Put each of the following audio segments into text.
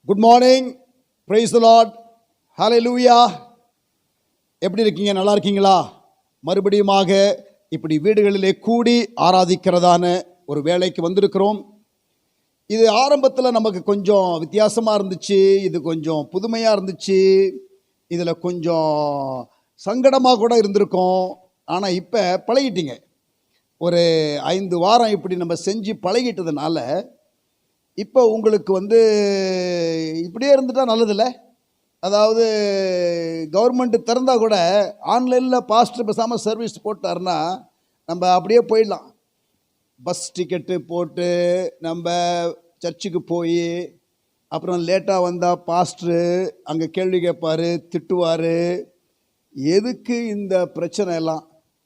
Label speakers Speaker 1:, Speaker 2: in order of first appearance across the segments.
Speaker 1: Good morning, praise the lord, hallelujah. எப்படி இருக்கீங்க? நல்லா இருக்கீங்களா? மறுபடியுமாக இப்படி வீடுகளிலே கூடி ஆராதிக்கிறதான ஒரு வேலைக்கு வந்திருக்கிறோம். இது ஆரம்பத்தில் நமக்கு கொஞ்சம் வித்தியாசமாக இருந்துச்சு, இது கொஞ்சம் புதுமையாக இருந்துச்சு, இதில் கொஞ்சம் சங்கடமாக கூட இருந்திருக்கும். ஆனால் இப்போ பழகிட்டீங்க. ஒரு 5 வாரம் இப்படி நம்ம செஞ்சு பழகிட்டதுனால இப்போ உங்களுக்கு இப்படியே இருந்துட்டால் நல்லதில்லை. அதாவது கவர்மெண்ட் திறந்தால் கூட ஆன்லைனில் பாஸ்டர் பேசாமல் சர்வீஸ் போட்டாருன்னா நம்ம அப்படியே போயிடலாம். பஸ் டிக்கெட்டு போட்டு நம்ம சர்ச்சுக்கு போய் அப்புறம் லேட்டாக வந்தால் பாஸ்டரு அங்கே கேள்வி கேட்பார், திட்டுவார். எதுக்கு இந்த பிரச்சனை எல்லாம்?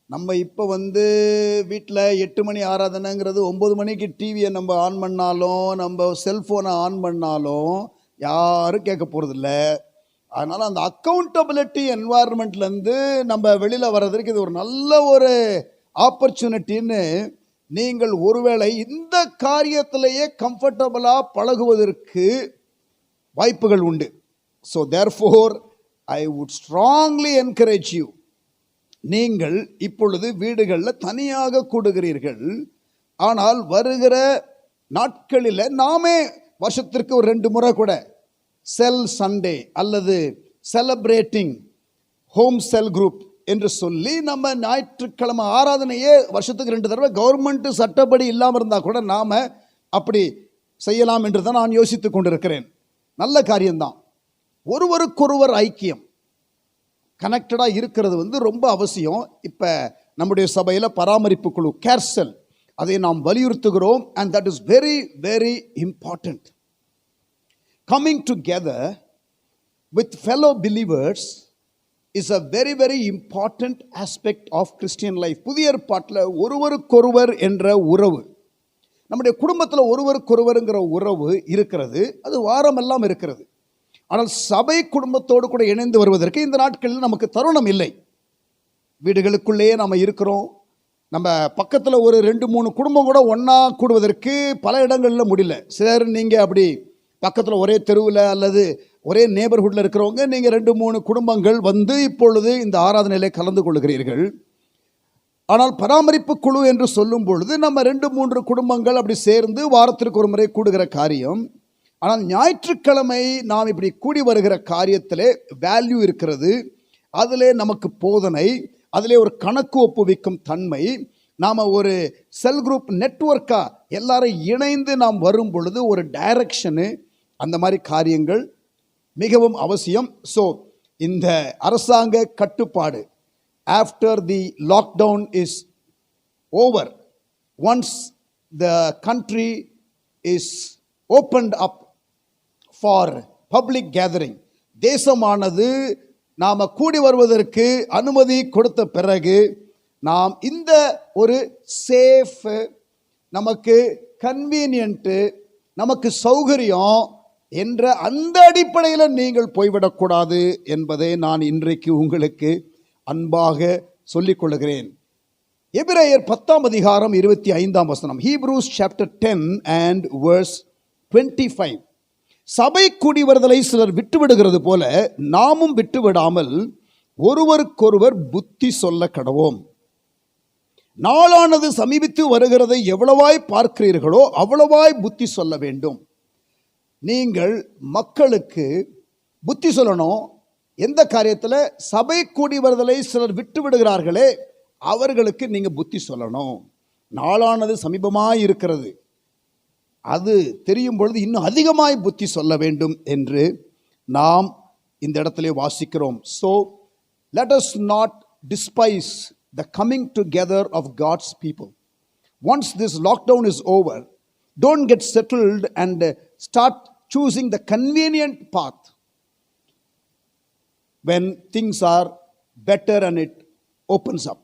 Speaker 1: நம்ம இப்போ வீட்டில் 8 மணி ஆராதனைங்கிறது 9 மணிக்கு டிவியை நம்ம ஆன் பண்ணாலும் நம்ம செல்ஃபோனை ஆன் பண்ணாலும் யாரும் கேட்க போகிறதில்ல. அதனால் அந்த அக்கௌண்டபிலிட்டி என்வாயர்மெண்ட்லேருந்து நம்ம வெளியில் வர்றதுக்கு இது ஒரு நல்ல ஒரு ஆப்பர்ச்சுனிட்டின்னு நீங்கள் ஒருவேளை இந்த காரியத்திலேயே கம்ஃபர்டபுளாக பழகுவதற்கு வாய்ப்புகள் உண்டு. So therefore I would strongly encourage you. நீங்கள் இப்பொழுது வீடுகளில் தனியாக கூடுகிறீர்கள். ஆனால் வருகிற நாட்களில் நாமே வருஷத்திற்கு ஒரு 2 முறை கூட செல் சண்டே அல்லது செலிப்ரேட்டிங் ஹோம் செல் குரூப் என்று சொல்லி நம்ம ஞாயிற்றுக்கிழமை ஆராதனையே வருஷத்துக்கு 2 தடவை கவர்மெண்ட் சட்டப்படி இல்லாமல் இருந்தால் கூட நாம் அப்படி செய்யலாம் என்று தான் நான் யோசித்து கொண்டிருக்கிறேன். நல்ல காரியம்தான். ஒருவருக்கொருவர் ஐக்கியம் கனெக்டடாக இருக்கிறது ரொம்ப அவசியம். இப்போ நம்முடைய சபையில் பராமரிப்பு குழு கேர்செல், அதை நாம் வலியுறுத்துகிறோம். And that is very very important. Coming together with fellow believers is a very very important aspect of Christian life. புதிய ஏற்பாட்டில் ஒருவருக்கொருவர் என்ற உறவு, நம்முடைய குடும்பத்தில் ஒருவருக்கொருவருங்கிற உறவு இருக்கிறது. அது வாரமெல்லாம் இருக்கிறது. ஆனால் சபை குடும்பத்தோடு கூட இணைந்து வருவதற்கு இந்த நாட்களில் நமக்கு தருணம் இல்லை. வீடுகளுக்குள்ளேயே நாம் இருக்கிறோம். நம்ம பக்கத்தில் ஒரு 2-3 குடும்பம் கூட ஒன்றா கூடுவதற்கு பல இடங்களில் முடியல. சிலர் நீங்கள் அப்படி பக்கத்தில் ஒரே தெருவில் அல்லது ஒரே நேபர்ஹுட்டில் இருக்கிறவங்க, நீங்கள் 2-3 குடும்பங்கள் இப்பொழுது இந்த ஆராதனையிலே கலந்து கொள்கிறீர்கள். ஆனால் பராமரிப்பு குழு என்று சொல்லும் பொழுது நம்ம 2-3 குடும்பங்கள் அப்படி சேர்ந்து வாரத்திற்கு ஒரு முறை கூடுகிற காரியம். ஆனால் ஞாயிற்றுக்கிழமை நாம் இப்படி கூடி வருகிற காரியத்திலே வேல்யூ இருக்கிறது. அதிலே நமக்கு போதனை, அதிலே ஒரு கணக்கு ஒப்புவிக்கும் தன்மை, நாம் ஒரு செல் குரூப் நெட்வொர்க்காக எல்லாரும் இணைந்து நாம் வரும் பொழுது ஒரு டைரக்ஷனு, அந்த மாதிரி காரியங்கள் மிகவும் அவசியம். ஸோ இந்த அரசாங்க கட்டுப்பாடு after the lockdown is over, once the country is opened up for public gathering, தேசமானது நாம் கூடி வருவதற்கு அனுமதி கொடுத்த பிறகு நாம் இந்த ஒரு சேஃப், நமக்கு கன்வீனியன்ட்டு, நமக்கு சௌகரியம் என்ற அந்த அடிப்படையில் நீங்கள் போய்விடக்கூடாது என்பதை நான் இன்றைக்கு உங்களுக்கு அன்பாக சொல்லிக் கொள்கிறேன். எபிரேயர் 10:25 ஹீப்ரூஸ் சாப்டர் 10 and verse 25. சபை கூடி வருதலை சிலர் விட்டுவிடுகிறது போல நாமும் விட்டுவிடாமல் ஒருவருக்கொருவர் புத்தி சொல்ல கடவோம். நாளானது சமீபித்து வருகிறதை எவ்வளவாய் பார்க்கிறீர்களோ அவ்வளவாய் புத்தி சொல்ல வேண்டும். நீங்கள் மக்களுக்கு புத்தி சொல்லணும். எந்த காரியத்தில்? சபை கூடி வருதலை சிலர் விட்டு விடுகிறார்களே அவர்களுக்கு நீங்கள் புத்தி சொல்லணும். நாளானது சமீபமாய் இருக்கிறது, அது தெரியும் பொழுது இன்னும் அதிகமாய் புத்தி சொல்ல வேண்டும் என்று நாம் இந்த இடத்திலே வாசிக்கிறோம். So let us not despise the coming together of God's people. Once this lockdown is over, don't get settled and start choosing the convenient path when things are better and it opens up.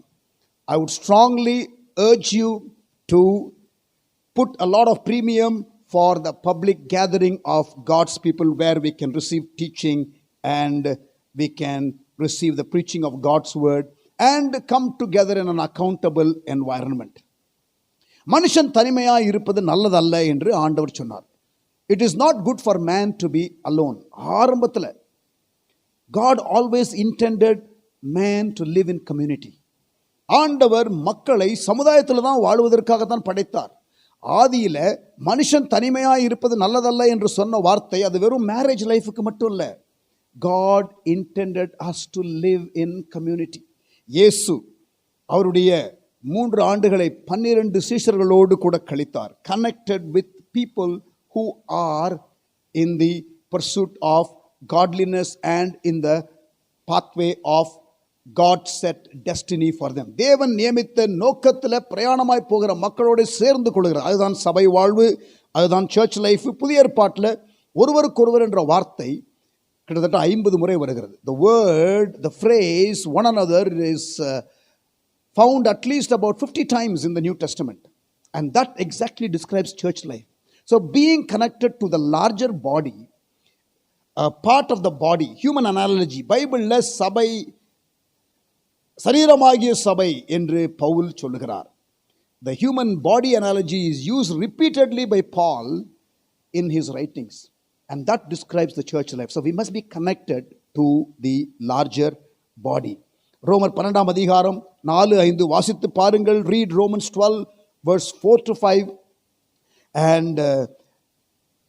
Speaker 1: I would strongly urge you to put a lot of premium for the public gathering of God's people, where we can receive teaching and we can receive the preaching of God's word and come together in an accountable environment. மனுஷன் தனிமையாக இருப்பது நல்லதல்ல என்று ஆண்டவர் சொன்னார். It is not good for man to be alone. ஆரம்பத்தில் God always intended man to live in community. ஆண்டவர் மக்களை சமுதாயத்தில் தான் வாழ்வதற்காக தான் படைத்தார். ஆதியில மனுஷன் தனிமையாக இருப்பது நல்லதல்ல என்று சொன்ன வார்த்தை அது வெறும் மேரேஜ் லைஃபுக்கு மட்டும் இல்லை. God intended us to live in community. இயேசு அவருடைய 3 ஆண்டுகளை 12 சீஷர்களோடு கூட கழித்தார். Connected with people who are in the pursuit of godliness and in the pathway of God set destiny for them. தேவன் நியமித்த நோக்கத்தில் பிரயாணமாய் போகிற மக்களோடு சேர்ந்து கொள்கிறார். அதுதான் சபை வாழ்வு, அதுதான் சர்ச் லைஃப். புதிய ஏற்பாட்டில் ஒருவருக்கொருவர் என்ற வார்த்தை கிட்டத்தட்ட 50 முறை வருகிறது. The word, the phrase one another is found at least about 50 times in the New Testament. And that exactly describes church life. So being connected to the larger body, a part of the body, human analogy, பைபிளில் சபை சரீரமாகிய சபை என்று பவுல் சொல்லுகிறார். The human body analogy is used repeatedly by Paul in his writings. And that describes the church life. So we must be connected to the larger body. ரோமர் 12 அதிகாரம் 4-5 வாசித்து பாருங்கள். Read Romans 12 verse 4 to 5. And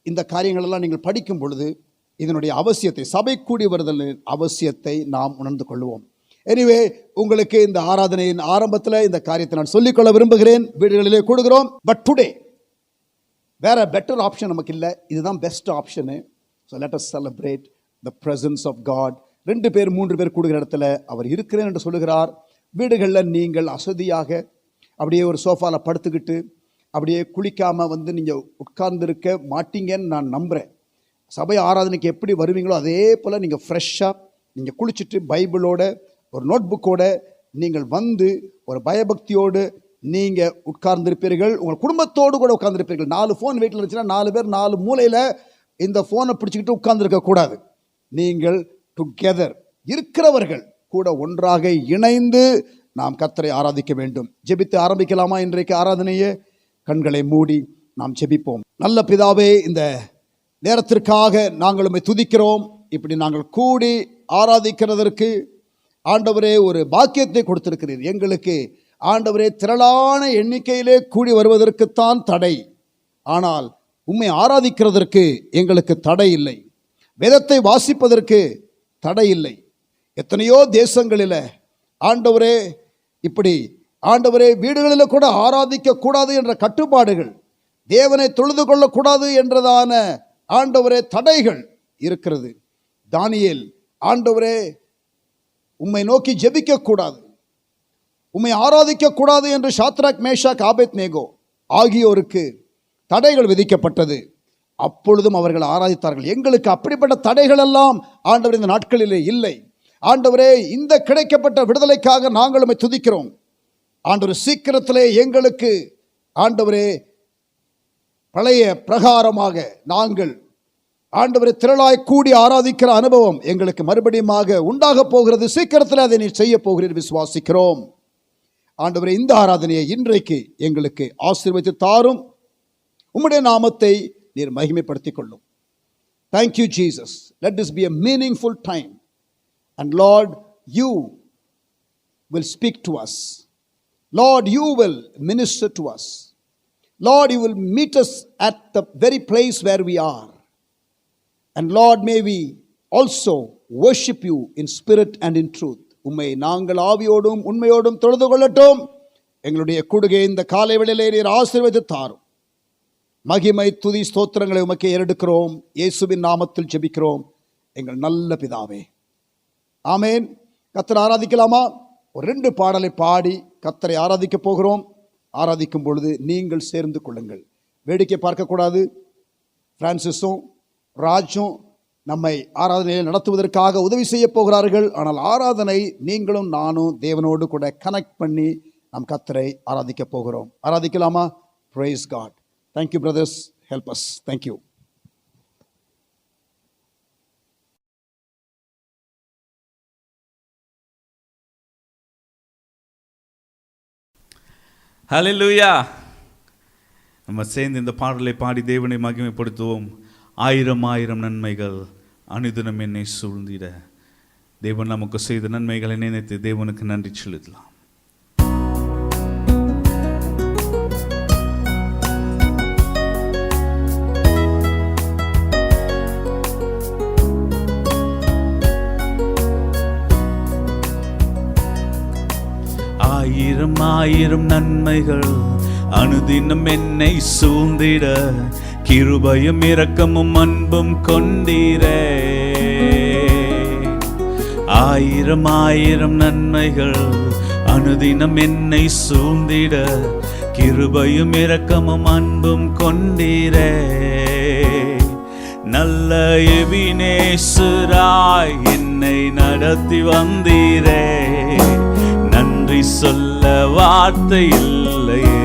Speaker 1: இந்த காரியங்களெல்லாம் நீங்கள் படிக்கும் பொழுது இதனுடைய அவசியத்தை, சபை கூடி வருதலின் அவசியத்தை நாம் உணர்ந்து கொள்வோம். எனிவே, உங்களுக்கு இந்த ஆராதனையின் ஆரம்பத்தில் இந்த காரியத்தை நான் சொல்லிக்கொள்ள விரும்புகிறேன். வீடுகளிலே கூடுகிறோம். பட் டுடே வேற பெட்டர் ஆப்ஷன் நமக்கு இல்லை. இதுதான் best option. So let us celebrate the presence of God. 2 பேர் 3 பேர் கூடுகிற இடத்துல அவர் இருக்கிறேன் என்று சொல்லுகிறார். வீடுகளில் நீங்கள் அசதியாக அப்படியே ஒரு சோஃபாவில் படுத்துக்கிட்டு அப்படியே குளிக்காமல் நீங்கள் உட்கார்ந்துருக்க மாட்டீங்கன்னு நான் நம்புகிறேன். சபை ஆராதனைக்கு எப்படி வருவீங்களோ அதே போல் நீங்கள் ஃப்ரெஷ்ஷாக நீங்கள் குளிச்சுட்டு பைபிளோட ஒரு நோட் புக்கோட நீங்கள் ஒரு பயபக்தியோடு நீங்கள் உட்கார்ந்திருப்பீர்கள். உங்கள் குடும்பத்தோடு கூட உட்கார்ந்திருப்பீர்கள். 4 ஃபோன் வீட்டில் இருந்துச்சுன்னா 4 பேர் 4 மூலையில் இந்த ஃபோனை பிடிச்சிக்கிட்டு உட்கார்ந்துருக்கக்கூடாது. நீங்கள் டுகெதர் இருக்கிறவர்கள் கூட ஒன்றாக இணைந்து நாம் கர்த்தரை ஆராதிக்க வேண்டும். ஜெபித்து ஆரம்பிக்கலாமா இன்றைக்கு ஆராதனையே? கண்களை மூடி நாம் ஜெபிப்போம். நல்ல பிதாவே, இந்த நேரத்திற்காக நாங்கள் உம்மை துதிக்கிறோம். இப்படி நாங்கள் கூடி ஆராதிக்கிறதற்கு ஆண்டவரே ஒரு பாக்கியத்தை கொடுத்திருக்கிறீர். எங்களுக்கு ஆண்டவரே திரளான எண்ணிக்கையிலே கூடி வருவதற்குத்தான் தடை. ஆனால் உம்மை ஆராதிக்கிறதற்கு எங்களுக்கு தடை இல்லை. வேதத்தை வாசிப்பதற்கு தடை இல்லை. எத்தனையோ தேசங்களில் ஆண்டவரே இப்படி ஆண்டவரே வீடுகளில் கூட ஆராதிக்க கூடாது என்ற கட்டுப்பாடுகள், தேவனை தொழுது கொள்ளக்கூடாது என்றதான ஆண்டவரே தடைகள் இருக்கிறது. தானியேல் ஆண்டவரே உம்மை நோக்கி ஜெபிக்க கூடாது, உம்மை ஆராதிக்க கூடாது என்று சாத்ராக், மேஷாக், ஆபேத்நேகோ ஆகியோருக்கு தடைகள் விதிக்கப்பட்டது. அப்பொழுதும் அவர்கள் ஆராதித்தார்கள். எங்களுக்கு அப்படிப்பட்ட தடைகள் எல்லாம் ஆண்டவர் இந்த நாட்களிலே இல்லை. ஆண்டவரே, இந்த கிடைக்கப்பட்ட விடுதலைக்காக நாங்கள் உம்மை துதிக்கிறோம். ஆண்டவர் சீக்கிரத்திலே எங்களுக்கு ஆண்டவரே பழைய பிரகாரமாக நாங்கள் ஆண்டவரை திரளாய் கூடி ஆராதிக்கிற அனுபவம் எங்களுக்கு மறுபடியும் உண்டாக போகிறது. சீக்கிரத்தில் அதை நீர் செய்ய போகிறீர் விசுவாசிக்கிறோம். ஆண்டவரே, இந்த ஆராதனையை இன்றைக்கு எங்களுக்கு ஆசீர்வதித்து தாரும். உம்முடைய நாமத்தை நீர் மகிமைப்படுத்திக் கொள்ளும். Thank you, Jesus. Let this be a meaningful time. And Lord, you will speak to us. Lord, you will minister to us. Lord, you will meet us at the very place where we are. And Lord, may we also worship you in spirit and in truth. உம்மை நாங்கள் ஆவியோடும் உண்மையோடும் தொழுது கொள்ளட்டும். எங்களுடைய கூடுகை இந்த காலை வேளையிலே நீர் ஆசீர்வதித்து தாரும். மகிமை துதி ஸ்தோத்திரங்களை உமக்கே ஏறெடுக்கிறோம். இயேசுவின் நாமத்தில் ஜெபிக்கிறோம் எங்கள் நல்ல பிதாவே, ஆமேன். கர்த்தரை ஆராதிக்கலாமா? ஒரு 2 பாடலை பாடி கர்த்தரை ஆராதிக்க போகிறோம். ஆராதிக்கும் பொழுது நீங்கள் சேர்ந்து கொள்ளுங்கள். வேடிக்கை பார்க்கக்கூடாது. பிரான்சிஸும் ராஜும் நம்மை ஆராதனையை நடத்துவதற்காக உதவி செய்ய போகிறார்கள். ஆனால் ஆராதனை நீங்களும் நானும் தேவனோடு கூட கனெக்ட் பண்ணி நாம் கர்த்தரை ஆராதிக்க போகிறோம். ஆராதிக்கலாமா? Praise God. Thank you, brothers. Help us. Thank you.
Speaker 2: ஹல்லேலூயா. நம்ம சேர்ந்து இந்த பாடலை பாடி தேவனை மகிமைப்படுத்துவோம். ஆயிரம் ஆயிரம் நன்மைகள் அனுதினம் என்னை சூழ்ந்திட தேவன் நமக்கு செய்த நன்மைகளை நினைத்து தேவனுக்கு நன்றி செலுத்தலாம். ஆயிரம் ஆயிரம் நன்மைகள் அனுதினம் என்னை சூழ்ந்திட கிருபையும் இரக்கமும் அன்பும் கொண்டீரே. ஆயிரம் ஆயிரம் நன்மைகள் அனுதினம் என்னை சூழ்ந்திட கிருபையும் இரக்கமும் அன்பும் கொண்டீரே. நல்ல எபினேசராய் என்னை நடத்தி வந்தீரே. நன்றி சொல்ல வார்த்தை இல்லையே.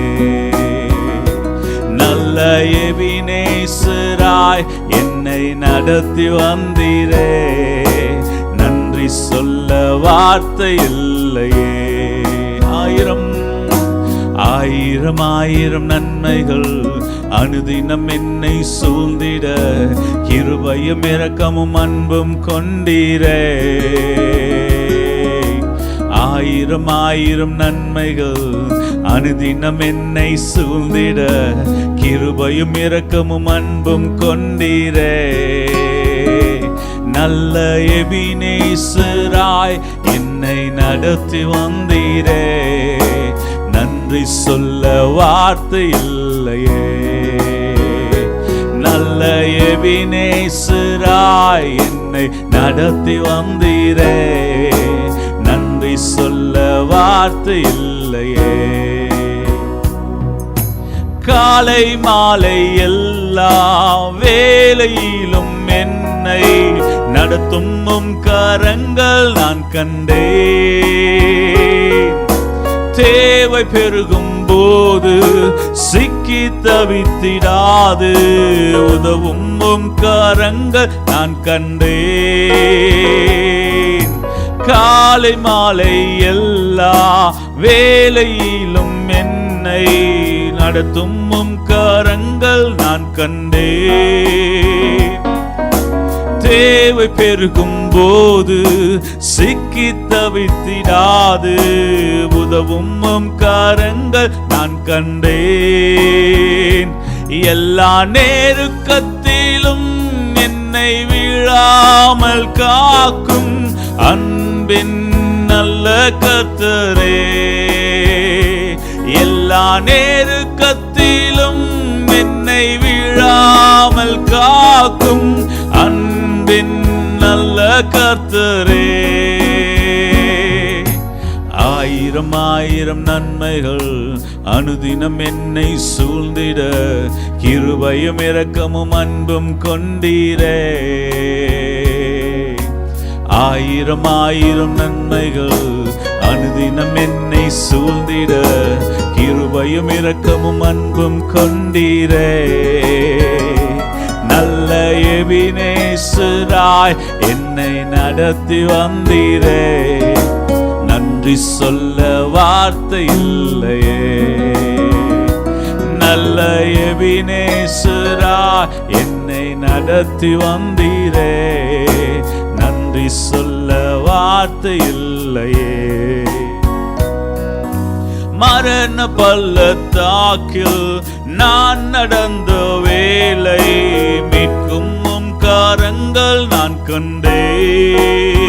Speaker 2: நல்ல எபினேசராய் என்னை நடத்தி வந்தீரே. நன்றி சொல்ல வார்த்தை இல்லையே. ஆயிரம் ஆயிரம் ஆயிரம் நன்மைகள் அனுதினம் என்னை சூழ்ந்திட கிருபையும் இரக்கமும் அன்பும் கொண்டீரே. ஆயிரம் ஆயிரம் நன்மைகள் அனுதினம் என்னை சூழ்ந்திட கிருபையும் இரக்கமும் அன்பும் கொண்டீரே. நல்ல எபினேசராய் என்னை நடத்தி வந்தீரே. நன்றி சொல்ல வார்த்தை இல்லையே. நல்ல எபினேசராய் என்னை நடத்தி வந்தீரே. நன்றி சொல்ல வார்த்தை இல்லையே. காலை மாலை எல்லா வேளையிலும் என்னை நடத்தும் உம் கரங்கள் நான் கண்டேன். தேவை பெருகும் போது சிக்கி தவித்திடாது உதவும் உம் கரங்கள் நான் கண்டேன். காலை மாலை எல்லா வேளையிலும் என்னை நடத்தும் உம் கரங்கள் நான் கண்டேன். தேவை பெருகும் போது சிக்கி தவித்திடாது உதவும் உம் கரங்கள் நான் கண்டேன். எல்லா நெருக்கத்திலும் என்னை விழாமல் காக்கும் அன்பின் நல்ல கர்த்தரே. எல்லா நெருக்கத்திலும் என்னை விழாமல் காக்கும் அன்பின் நல்ல கர்த்தரே. ஆயிரம் ஆயிரம் நன்மைகள் அனுதினம் என்னை சூழ்ந்திட கிருபையும் இரக்கமும் அன்பும் கொண்டீரே. ஆயிரம் ஆயிரம் நன்மைகள் அனுதினம் என்னை சூழ்ந்திட கிருபையும் இரக்கமும் அன்பும் கொண்டீரே. நல்ல எபினேசராய் என்னை நடத்தி வந்தீரே. நன்றி சொல்ல வார்த்தை இல்லையே. நல்ல எபினேசராய் என்னை நடத்தி வந்தீரே. நன்றி சொல்ல வார்த்தை இல்லையே. மரண பள்ளத்தாக்கில் நான் நடந்த வேளை மீட்கும் உம் கரங்கள் நான் கண்டேன்.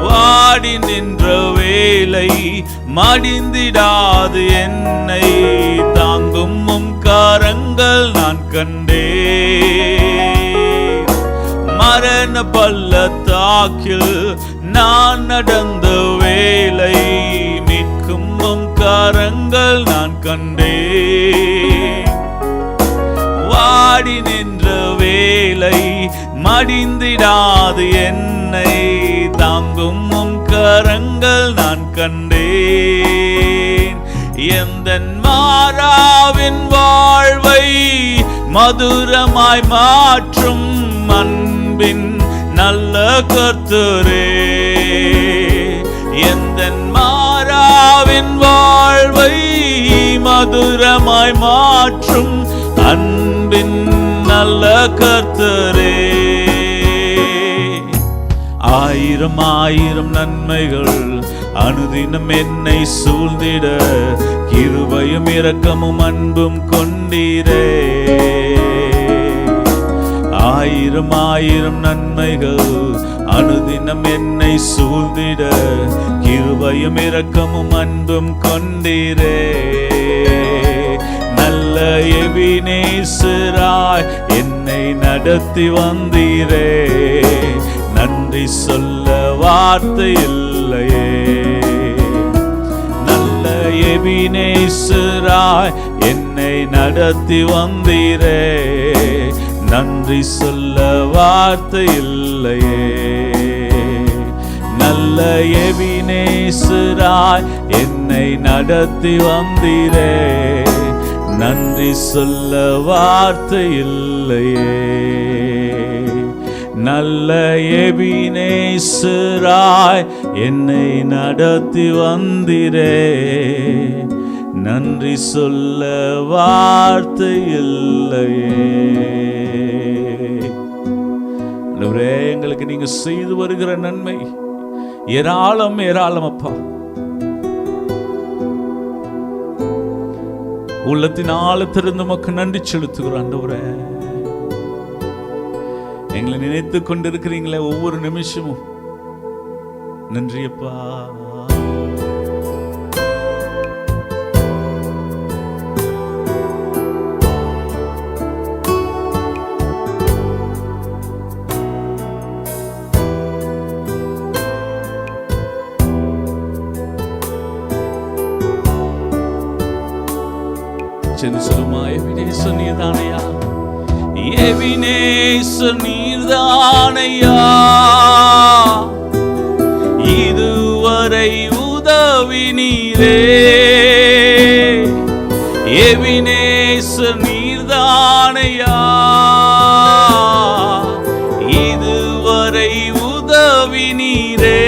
Speaker 2: வாடி நின்ற வேளை மடிந்திடாது என்னை தாங்கும் உம் கரங்கள் நான் கண்டேன். மரண பள்ளத்தாக்கில் நான் நடந்த வேளை மீட்கும் உம் கரங்கள் நான் கண்டேன். வாடி நின்ற வேளை மடிந்திடாது என்னை தாங்கும் உம் கரங்கள் நான் கண்டேன். எந்தன் மாறாவின் வாழ்வை மதுரமாய் மாற்றும் அன்பின் நல்ல கர்த்தரே. எந்தன் மாறாவின் வாழ்வை மதுரமாய் மாற்றும் அன்பின் நல்ல கர்த்தரே. ஆயிரம் ஆயிரம் நன்மைகள் அனுதினம் என்னை சூழ்ந்திட, கிருபையும் இரக்கமும் அன்பும் கொண்டீரே. ஆயிரம் ஆயிரம் நன்மைகள் அனுதினம் என்னை சூழ்ந்திட, கிருபையும் இரக்கமும் அன்பும் கொண்டீரே. நல்ல எபினேசராய் என்னை நடத்தி வந்தீரே, நன்றி சொல்ல வார்த்தை இல்லையே. நல்ல எபினேசராய் என்னை நடத்தி வந்தீரே, நன்றி சொல்ல வார்த்தை இல்லையே. நல்ல எபினேசராய் என்னை நடத்தி வந்தீரே, நன்றி சொல்ல வார்த்தை இல்லையே. நல்ல எபினேசராய் என்னை நடத்தி வந்தீரே, நன்றி சொல்ல வார்த்தை இல்லையே. எங்களுக்கு நீங்க செய்து வருகிற நன்மை ஏராளம் ஏராளம் அப்பா. உள்ளத்தின் ஆழத்திலிருந்து உமக்கு நன்றி செலுத்துகிறோம் ஆண்டவரே. எங்களை நினைத்து கொண்டிருக்கிறீங்களே ஒவ்வொரு நிமிஷமும், நன்றியப்பா. எபினேசர் நீர்தானையா, எபினேசர் நீர்தானையா, இதுவரை உதவி நீரே. எபினேசர் நீர்தானையா, இதுவரை உதவி நீரே.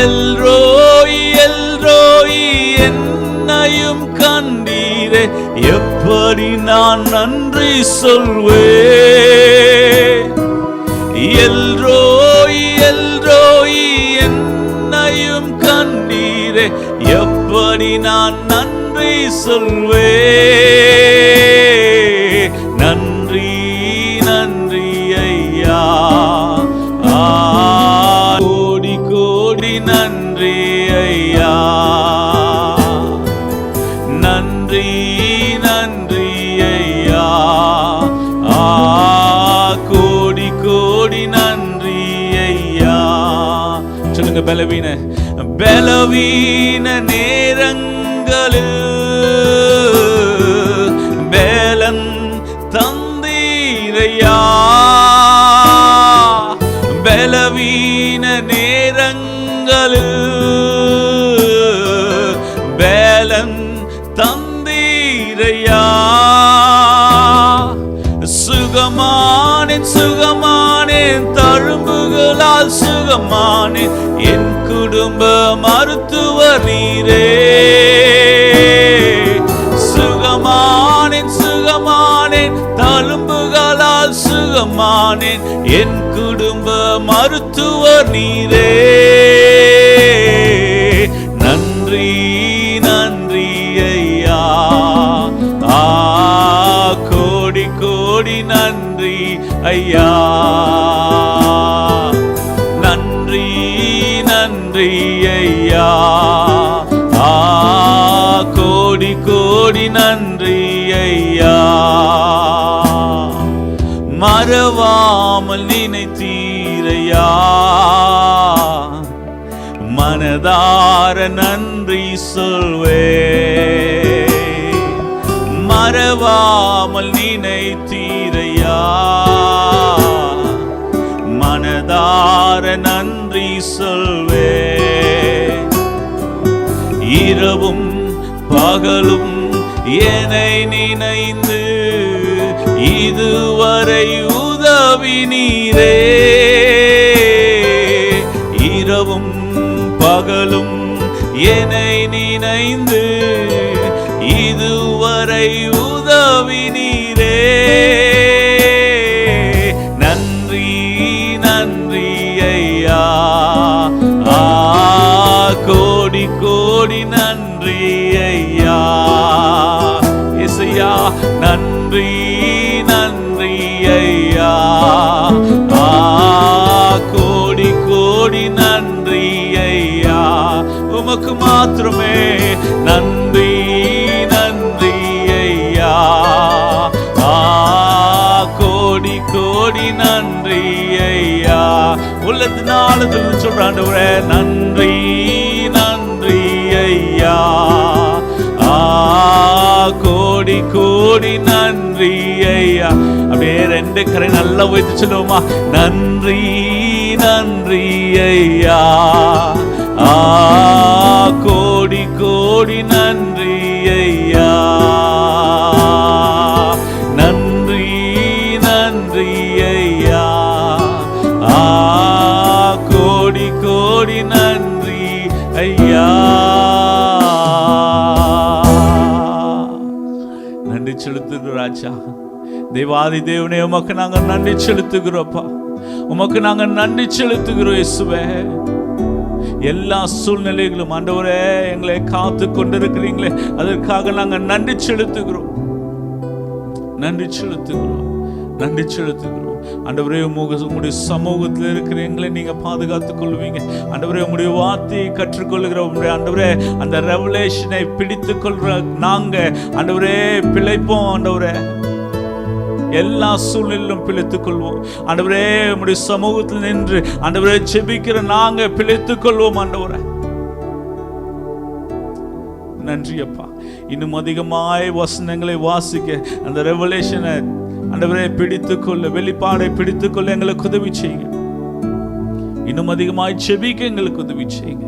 Speaker 2: எல்ரோய் எல்ரோய் என்னையும் கண்டீரே, எப்படி நான் நன்றி சொல்வேன். எல்ரோய் எல்ரோய் என்னையும் கண்டீரே, எப்படி நான் நன்றி சொல்வேன். நன்றி நன்றி ஐயா, கோடி கோடி நன்றி ஐயா. நன்றி நன்றி ஐயா, கோடி கோடி நன்றி ஐயா. சொல்லுங்க, பலவீன பலவீன நேரங்களில் பேலன் தந்தீரையா. பலவீன நேரங்களில் பேலன் தந்தீரையா. சுகமானேன் சுகமானேன் தழும்புகளால் சுகமானேன், என் குடும்ப மருத்துவர் நீரே. சுகமானேன் சுகமானேன் தழும்புகளால் சுகமானேன், என் குடும்ப மருத்துவர் நீரே. நன்றி நன்றி ஐயா, கோடி கோடி நன்றி ஐயா. நன்றி நன்றி ஐயா, கோடி கோடி நன்றி ஐயா. மறவாமல் நினைத்தீரையா, மனதார நன்றி சொல்வே. மறவாமல் நினைத்தீரையா, மனதார நன்றி சொல்வே. இரவும் பகலும் என்னை நினைந்து இதுவரை உதவி நீரே. இரவும் பகலும் என்னை நினைந்து இதுவரை உதவி நீரே. கோடி நன்றி ஐயா. இசையா நன்றி நன்றி ஐயா. கோடி கோடி நன்றி ஐயா. உமக்கு மாத்திரமே நன்றி நன்றி ஐயா. கோடி கோடி நன்றி ஐயா. உள்ளத்தினால சொல்றாண்டவரே நன்றி நன்றி ஐயா. கோடி கோடி நன்றி ஐயா. அப்படியே ரெண்டு கரை நல்லா வைத்து சொல்லுவோமா? நன்றி நன்றி ஐயா. கோடி கோடி நன்றி ஐயா. நன்றி நன்றி ஐயா. கோடி கோடி நன்றி ஐயா. நன்றி செலுத்துகிறோம் ராஜா. தேவாதி தேவனே, உமக்கு நாங்கள் நன்றி செலுத்துகிறோப்பா. உமக்கு நாங்கள் நன்றி செலுத்துகிறோம் இயேசுவே. எல்லா சூழ்நிலைகளும் ஆண்டவரே எங்களை காத்து கொண்டிருக்கிறீங்களே, அதற்காக நாங்கள் நன்றி செலுத்துகிறோம். நன்றி செலுத்துகிறோம். நன்றி செலுத்துகிறோம் ஆண்டவரே. உங்களுடைய சமூகத்தில் இருக்கிற எங்களை நீங்க பாதுகாத்துக் கொள்வீங்க ஆண்டவரே. உங்களுடைய வார்த்தையை கற்றுக்கொள்கிற ஆண்டவரே, அந்த ரெவலேஷனை பிடித்துக் கொள்ற நாங்க ஆண்டவரே பிழைப்போம் ஆண்டவரே. எல்லா சூழ்நிலையிலும் பிழைத்துக் கொள்வோம் ஆண்டவரே. உங்களுடைய சமூகத்தில் நின்று ஆண்டவரே ஜெபிக்கிற நாங்க பிழைத்துக் கொள்வோம் ஆண்டவரே. நன்றி அப்பா. இன்னும் அதிகமாய் வசனங்களை வாசிக்க, அந்த ரெவலேஷனை ஆண்டவரே பிடித்துக்கொள்ள, வெளிப்பாடை பிடித்துக்கொள்ள எங்களுக்கு உதவி செய்யுங்க. இன்னும் அதிகமாய் ஜெபிக்க எங்களுக்கு உதவி செய்யுங்க.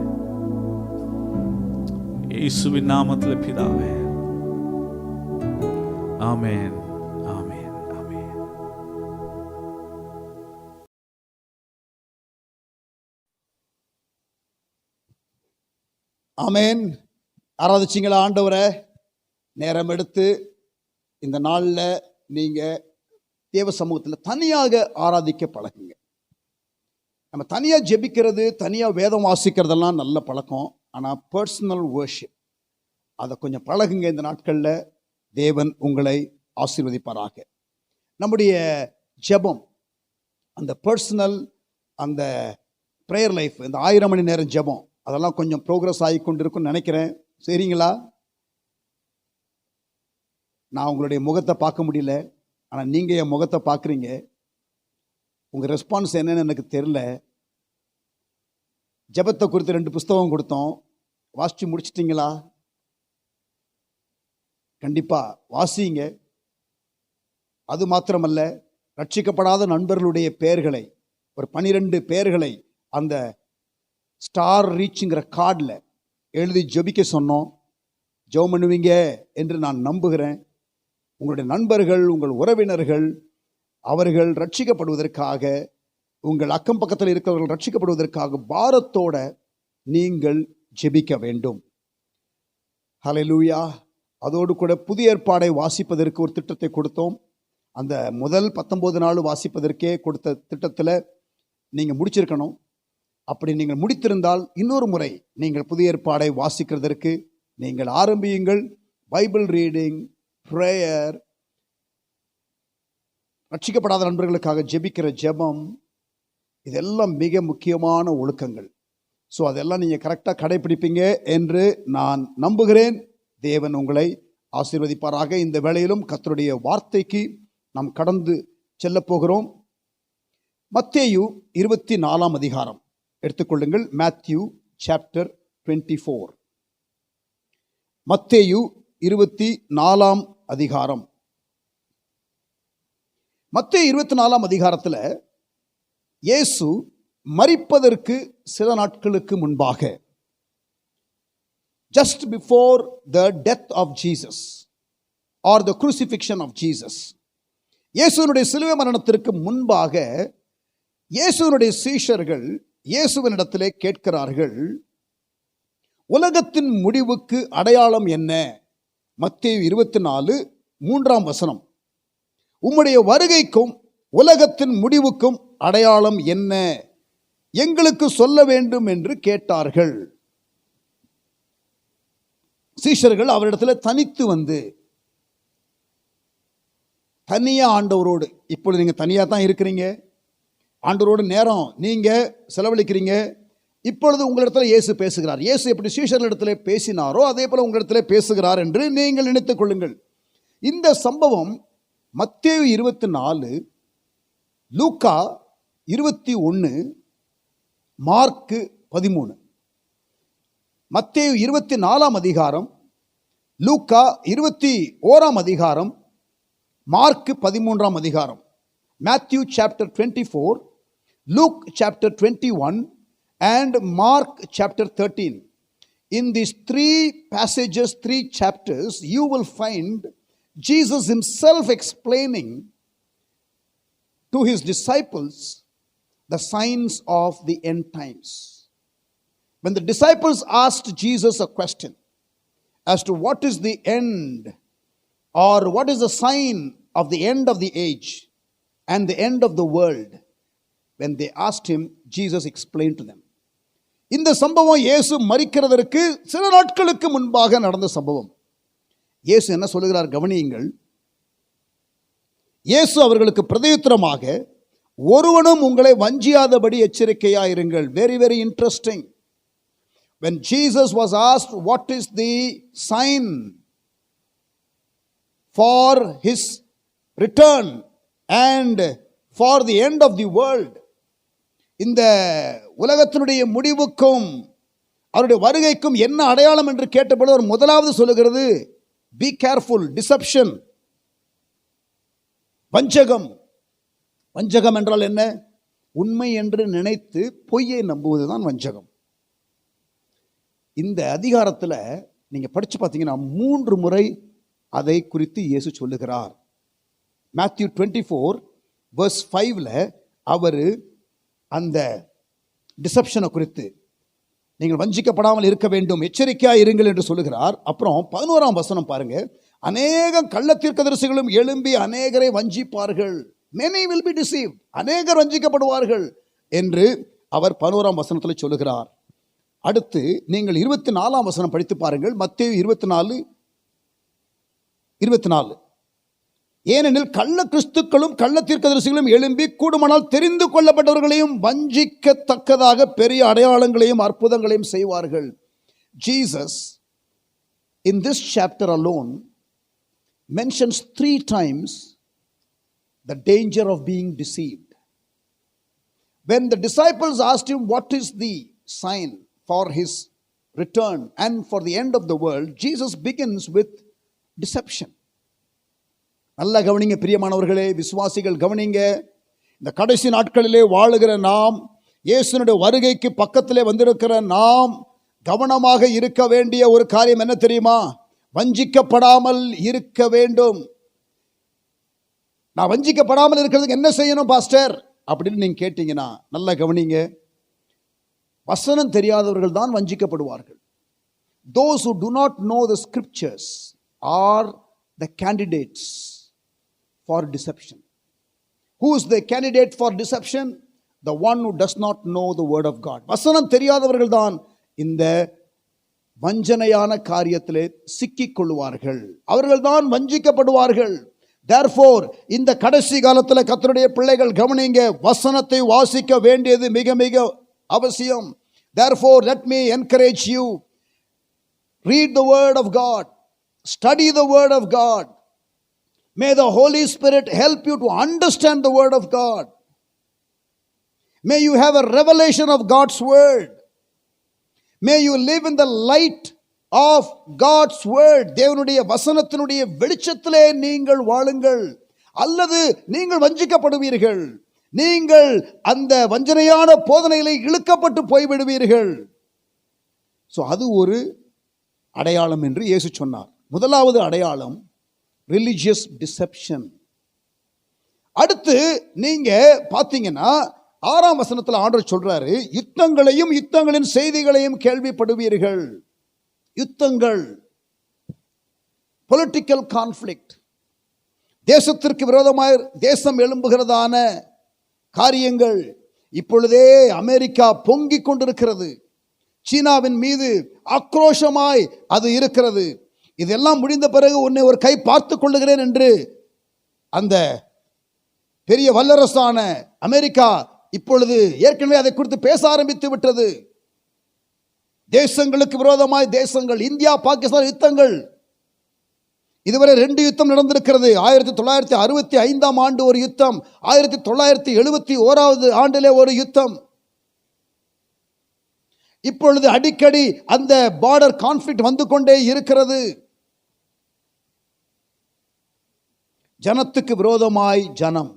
Speaker 2: இயேசுவின் நாமத்தில் பிதாவே, ஆமென்.
Speaker 1: ஆமென். ஆராதிச்சிங்களா ஆண்டவரை? நேரம் எடுத்து இந்த நாளில் நீங்கள் தேவ சமூகத்தில் தனியாக ஆராதிக்க பழகுங்க. நம்ம தனியாக ஜெபிக்கிறது, தனியாக வேதம் வாசிக்கிறதெல்லாம் நல்ல பழக்கம். ஆனால் பர்சனல் வர்ஷிப் அதை கொஞ்சம் பழகுங்க. இந்த நாட்களில் தேவன் உங்களை ஆசீர்வதிப்பாராக. நம்முடைய ஜெபம், அந்த பர்சனல், அந்த ப்ரேயர் லைஃப், இந்த 1000 மணி நேரம் ஜெபம், அதெல்லாம் கொஞ்சம் ப்ரோக்ரஸ் ஆகி கொண்டு இருக்குன்னு நினைக்கிறேன். சரிங்களா? நான் உங்களுடைய முகத்தை பார்க்க முடியல, ஆனால் நீங்கள் என் முகத்தை பார்க்குறீங்க. உங்கள் ரெஸ்பான்ஸ் என்னன்னு எனக்கு தெரில. ஜெபத்தை குறித்து 2 புஸ்தகம் கொடுத்தோம், வாசித்து முடிச்சிட்டிங்களா? கண்டிப்பாக வாசிங்க. அது மாத்திரமல்ல, ரட்சிக்கப்படாத நண்பர்களுடைய பெயர்களை, ஒரு 12 பெயர்களை அந்த ஸ்டார் ரீச்சுங்கிற கார்டில் எழுதி ஜெபிக்க சொன்னோம். ஜெபம் பண்ணுவீங்க என்று நான் நம்புகிறேன். உங்களுடைய நண்பர்கள், உங்கள் உறவினர்கள், அவர்கள் ரட்சிக்கப்படுவதற்காக, உங்கள் அக்கம் பக்கத்தில் இருக்கிறவர்கள் ரட்சிக்கப்படுவதற்காக பாரத்தோட நீங்கள் ஜெபிக்க வேண்டும். ஹல்லேலூயா. அதோடு கூட புதிய ஏற்பாடை வாசிப்பதற்கு ஒரு திட்டத்தை கொடுத்தோம். அந்த முதல் 19 நாள் வாசிப்பதற்கே கொடுத்த திட்டத்தில் நீங்கள் முடிச்சிருக்கணும். அப்படி நீங்கள் முடித்திருந்தால் இன்னொரு முறை நீங்கள் புதிய ஏற்பாடை வாசிக்கிறதற்கு நீங்கள் ஆரம்பியுங்கள். பைபிள் ரீடிங், ப்ரேயர், ரட்சிக்கப்படாத நண்பர்களுக்காக ஜெபிக்கிற ஜெபம், இதெல்லாம் மிக முக்கியமான ஒழுக்கங்கள். ஸோ அதெல்லாம் நீங்கள் கரெக்டாக கடைபிடிப்பீங்க என்று நான் நம்புகிறேன். தேவன் உங்களை ஆசீர்வதிப்பாராக. இந்த வேளையிலும் கர்த்தருடைய வார்த்தைக்கு நாம் கடந்து செல்ல போகிறோம். மத்தேயு 24 அதிகாரம் எடுத்துக்கொள்ளுங்கள். Matthew chapter 24. மத்தேயு 24 அதிகாரம். மத்தேயு 24 அதிகாரத்தில் இயேசு மரிப்பதற்கு சில நாட்களுக்கு முன்பாக, just before the death of Jesus or the crucifixion of Jesus, இயேசுவினுடைய சிலுவை மரணத்திற்கு முன்பாக இயேசுவினுடைய சீஷர்கள் இயேசுவினிடத்திலே கேட்கிறார்கள், உலகத்தின் முடிவுக்கு அடையாளம் என்ன? மத்தேயு 24 3 உம்முடைய வருகைக்கும் உலகத்தின் முடிவுக்கும் அடையாளம் என்ன? எங்களுக்கு சொல்ல வேண்டும் என்று கேட்டார்கள். சீஷர்கள் அவரிடத்துல தனித்து வந்து, தனியா ஆண்டவரோடு, இப்பொழுது நீங்க தனியா தான் இருக்கிறீங்க, ஆண்டவரோடு நேரம் நீங்க செலவழிக்கிறீங்க, இப்பொழுது உங்களிடத்துல இயேசு பேசுகிறார். இயேசு எப்படி சீஷர்களிடத்துல பேசினாரோ அதே போல உங்களிடத்துல பேசுகிறார் என்று நீங்கள் நினைத்துக் கொள்ளுங்கள். இந்த சம்பவம் மத்தேயு 24, லூக்கா 21, மார்க்கு 13. மத்தேயு 24 அதிகாரம், லூக்கா 21 அதிகாரம், மார்க்கு 13 அதிகாரம். Matthew chapter 24, Luke chapter 21 and Mark chapter 13. In these three passages, 3 chapters, you will find Jesus himself explaining to his disciples the signs of the end times. When the disciples asked Jesus a question as to what is the end, or what is the sign of the end of the age and the end of the world, when they asked him, Jesus explained to them. இந்த சம்பவம் இயேசு மரிக்கிறதற்கு சில நாட்களுக்கு முன்பாக நடந்த சம்பவம். இயேசு என்ன சொல்லுகிறார் கவனியுங்கள். இயேசு அவர்களுக்கு பிரதியுத்தரமாக, ஒருவனும் உங்களை வஞ்சியாதபடி எச்சரிக்கையாயிருங்கள். Very, very interesting. When Jesus was asked what is the sign for his return and for the end of the world, இந்த உலகத்தினுடைய முடிவுக்கும் அவருடைய வருகைக்கும் என்ன அடையாளம் என்று கேட்டபோது அவர் முதலாவது சொல்லுகிறது, பி கேர்ஃபுல், டிசெப்ஷன், வஞ்சகம். வஞ்சகம் என்றால் என்ன? உண்மை என்று நினைத்து பொய்யை நம்புவதுதான் வஞ்சகம். இந்த அதிகாரத்தில் நீங்க படிச்சு பார்த்தீங்கன்னா 3 முறை அதை குறித்து இயேசு சொல்லுகிறார். Matthew 24 verse 5ல அவர் அந்த டிசெப்ஷனை குறித்து, நீங்கள் வஞ்சிக்கப்படாமல் இருக்க வேண்டும், எச்சரிக்கையா இருங்கள் என்று சொல்லுகிறார். அப்புறம் 11ஆம் வசனம் பாருங்க, அநேக கள்ள தீர்க்கதரிசிகளும் எழும்பி அநேகரை வஞ்சிப்பார்கள். many will be deceived, அநேகர் வஞ்சிக்கப்படுவார்கள் என்று அவர் 11ஆம் வசனத்தில் சொல்லுகிறார். அடுத்து நீங்கள் 24ஆம் வசனம் படித்து பாருங்கள். மத்தேயு 24, ஏனெனில் கள்ள கிறிஸ்துக்களும் கள்ள தீர்க்கதரிசிகளும் எழும்பி கூடுமானால் தெரிந்து கொள்ளப்பட்டவர்களையும் வஞ்சிக்கத்தக்கதாக பெரிய அடையாளங்களையும் அற்புதங்களையும் செய்வார்கள். Jesus in this chapter alone mentions 3 times the danger of being deceived. When the disciples asked him what is the sign for his return and for the end of the world, Jesus begins with deception. நல்ல கவனிங்க பிரியமானவர்களே, விசுவாசிகள் கவனிங்க. இந்த கடைசி நாட்களிலே வாழுகிற நாம், இயேசுனுடைய வருகைக்கு பக்கத்திலே வந்திருக்கிற நாம் கவனமாக இருக்க வேண்டிய ஒரு காரியம் என்ன தெரியுமா? வஞ்சிக்கப்படாமல் இருக்க வேண்டும். நான் வஞ்சிக்கப்படாமல் இருக்கிறதுக்கு என்ன செய்யணும் பாஸ்டர் அப்படின்னு நீங்க கேட்டீங்கன்னா நல்ல கவனிங்க. வசனம் தெரியாதவர்கள் தான் வஞ்சிக்கப்படுவார்கள். Those who do not know the scriptures are the candidates for deception. Who is the candidate for deception? The one who does not know the word of God. வசனம் தெரியாதவர்கள் தான் இந்த வஞ்சனையான காரியத்திலே சிக்கிக் கொள்வார்கள். அவர்கள் தான் வஞ்சிக்கப்படுவார்கள். Therefore, இந்த கடைசி காலத்தில் கர்த்தருடைய பிள்ளைகள் கவனிங்க, வசனத்தை வாசிக்க வேண்டியது மிக மிக அவசியம். Therefore, let me encourage you. Read the word of God. Study the word of God. May the Holy Spirit help you to understand the word of God. May you have a revelation of God's word. May you live in the light of God's word. தேவனுடைய வசனத்தினுடைய வெளிச்சத்திலே நீங்கள் வாழுங்கள், அல்லது நீங்கள் வஞ்சிக்கப்படுவீர்கள். நீங்கள் அந்த வஞ்சனையான போதனையிலே இழுக்கப்பட்டு போய்விடுவீர்கள். So அது ஒரு அடையாளம் என்று இயேசு சொன்னார். முதலாவது அடையாளம் ரிலிஜியஸ் டிசெப்ஷன். அடுத்து நீங்க பார்த்தீங்கன்னா 6ஆம் வசனத்தில் ஆண்டவர் சொல்றாரு, யுத்தங்களையும் யுத்தங்களின் செய்திகளையும் கேள்விப்படுவீர்கள். யுத்தங்கள், பொலிட்டிக்கல் கான்ஃப்ளிக்ட், தேசத்திற்கு விரோதமாய் தேசம் எழும்புகிறதான காரியங்கள். இப்பொழுதே அமெரிக்கா பொங்கிக் கொண்டிருக்கிறது. சீனாவின் மீது ஆக்ரோஷமாய் அது இருக்கிறது. இதெல்லாம் முடிந்த பிறகு உன்னை ஒரு கை பார்த்து கொள்ளுகிறேன் என்று அந்த பெரிய வல்லரசான அமெரிக்கா இப்பொழுது ஏற்கனவே அதை குறித்து பேச ஆரம்பித்து விட்டது. தேசங்களுக்கு விரோதமாய் தேசங்கள், இந்தியா பாகிஸ்தான் யுத்தங்கள், இதுவரை 2 யுத்தம் நடந்திருக்கிறது. 1965ஆம் ஆண்டு ஒரு யுத்தம், 1971 ஆண்டிலே ஒரு யுத்தம். இப்பொழுது அடிக்கடி அந்த பார்டர் கான்ஃப்ளிக்ட் வந்து கொண்டே இருக்கிறது. ஜனத்துக்கு விரோதமாய் ஜனம்.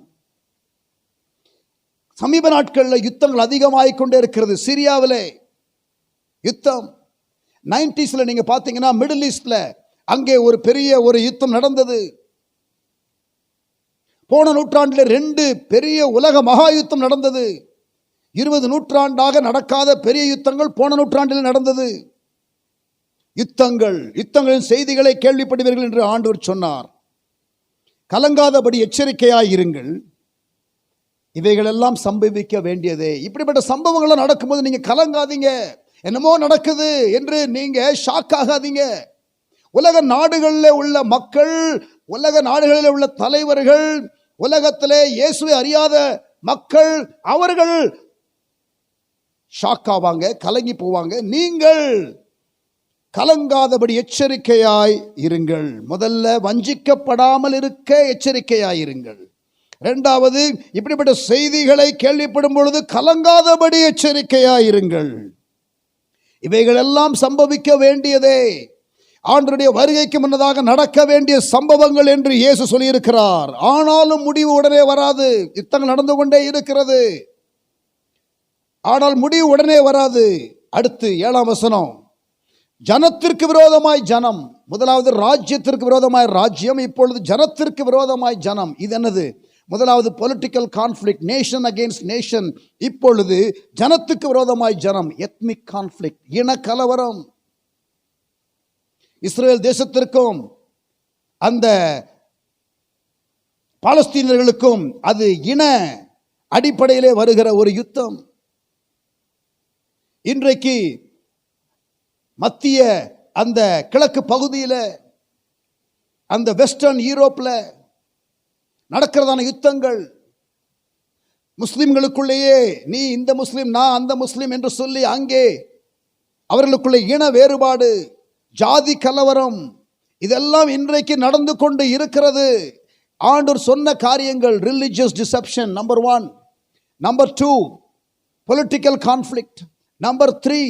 Speaker 1: சமீப நாட்களில் யுத்தங்கள் அதிகமாகிக் கொண்டே இருக்கிறது. சிரியாவிலே யுத்தம், 90s நீங்க பார்த்தீங்கன்னா மிடில் ஈஸ்ட்ல அங்கே ஒரு பெரிய ஒரு யுத்தம் நடந்தது. போன நூற்றாண்டில் 2 பெரிய உலக மகா யுத்தம் நடந்தது. 20 நூற்றாண்டாக நடக்காத பெரிய யுத்தங்கள் போன நூற்றாண்டில் நடந்தது. யுத்தங்களின் செய்திகளை கேள்விப்படுவீர்கள் என்று ஆண்டவர் சொன்னார். கலங்காதபடி எச்சரிக்கையாய் இருங்கள், இவைகளெல்லாம் சம்பவிக்க வேண்டியதே. இப்படிப்பட்ட சம்பவங்கள் நடக்கும்போது நீங்க கலங்காதீங்க, என்னமோ நடக்குது என்று நீங்க ஷாக் ஆகாதீங்க. உலக நாடுகளில் உள்ள மக்கள், உலக நாடுகளில் உள்ள தலைவர்கள், உலகத்திலே இயேசுவை அறியாத மக்கள், அவர்கள் ஷாக் ஆவாங்க, கலங்கி போவாங்க. நீங்கள் கலங்காதபடி எச்சரிக்கையாய் இருங்கள். முதல்ல வஞ்சிக்கப்படாமல் இருக்க எச்சரிக்கையாய் இருங்கள். இரண்டாவது, இப்படிப்பட்ட செய்திகளை கேள்விப்படும் பொழுது கலங்காதபடி எச்சரிக்கையாய் இருங்கள். இவைகளெல்லாம் சம்பவிக்க வேண்டியதே, ஆண்டவருடைய வருகைக்கு முன்னதாக நடக்க வேண்டிய சம்பவங்கள் என்று இயேசு சொல்லியிருக்கிறார். ஆனாலும் முடிவு உடனே வராது. யுத்தங்கள் நடந்து கொண்டே இருக்கிறது, ஆனால் முடிவு உடனே வராது. அடுத்து 7ஆம் வசனம், ஜனத்திற்கு விரோதமாய் ஜனம். முதலாவது ராஜ்யத்திற்கு விரோதமாய் ராஜ்யம், இப்பொழுது ஜனத்திற்கு விரோதமாய் ஜனம். இது என்னது? முதலாவது political conflict, nation against nation. இப்பொழுது ஜனத்துக்கு விரோதமாய் ஜனம், எத்னிக் கான்ஃப்ளிக்ட், இன கலவரம். இஸ்ரேல் தேசத்திற்கும் அந்த பாலஸ்தீனர்களுக்கும் அது இன அடிப்படையிலே வருகிற ஒரு யுத்தம். இன்றைக்கு மத்திய அந்த கிழக்கு பகுதியில், அந்த வெஸ்டர்ன் யூரோப்ல நடக்கிறதான யுத்தங்கள், முஸ்லிம்களுக்குள்ளேயே நீ இந்த முஸ்லிம், நான் அந்த முஸ்லிம் என்று சொல்லி அங்கே அவர்களுக்குள்ளே இன வேறுபாடு, ஜாதி கலவரம், இதெல்லாம் இன்றைக்கு நடந்து கொண்டு இருக்கிறது. ஆண்டவர் சொன்ன காரியங்கள், religious deception number 1, number 2 political conflict, number 3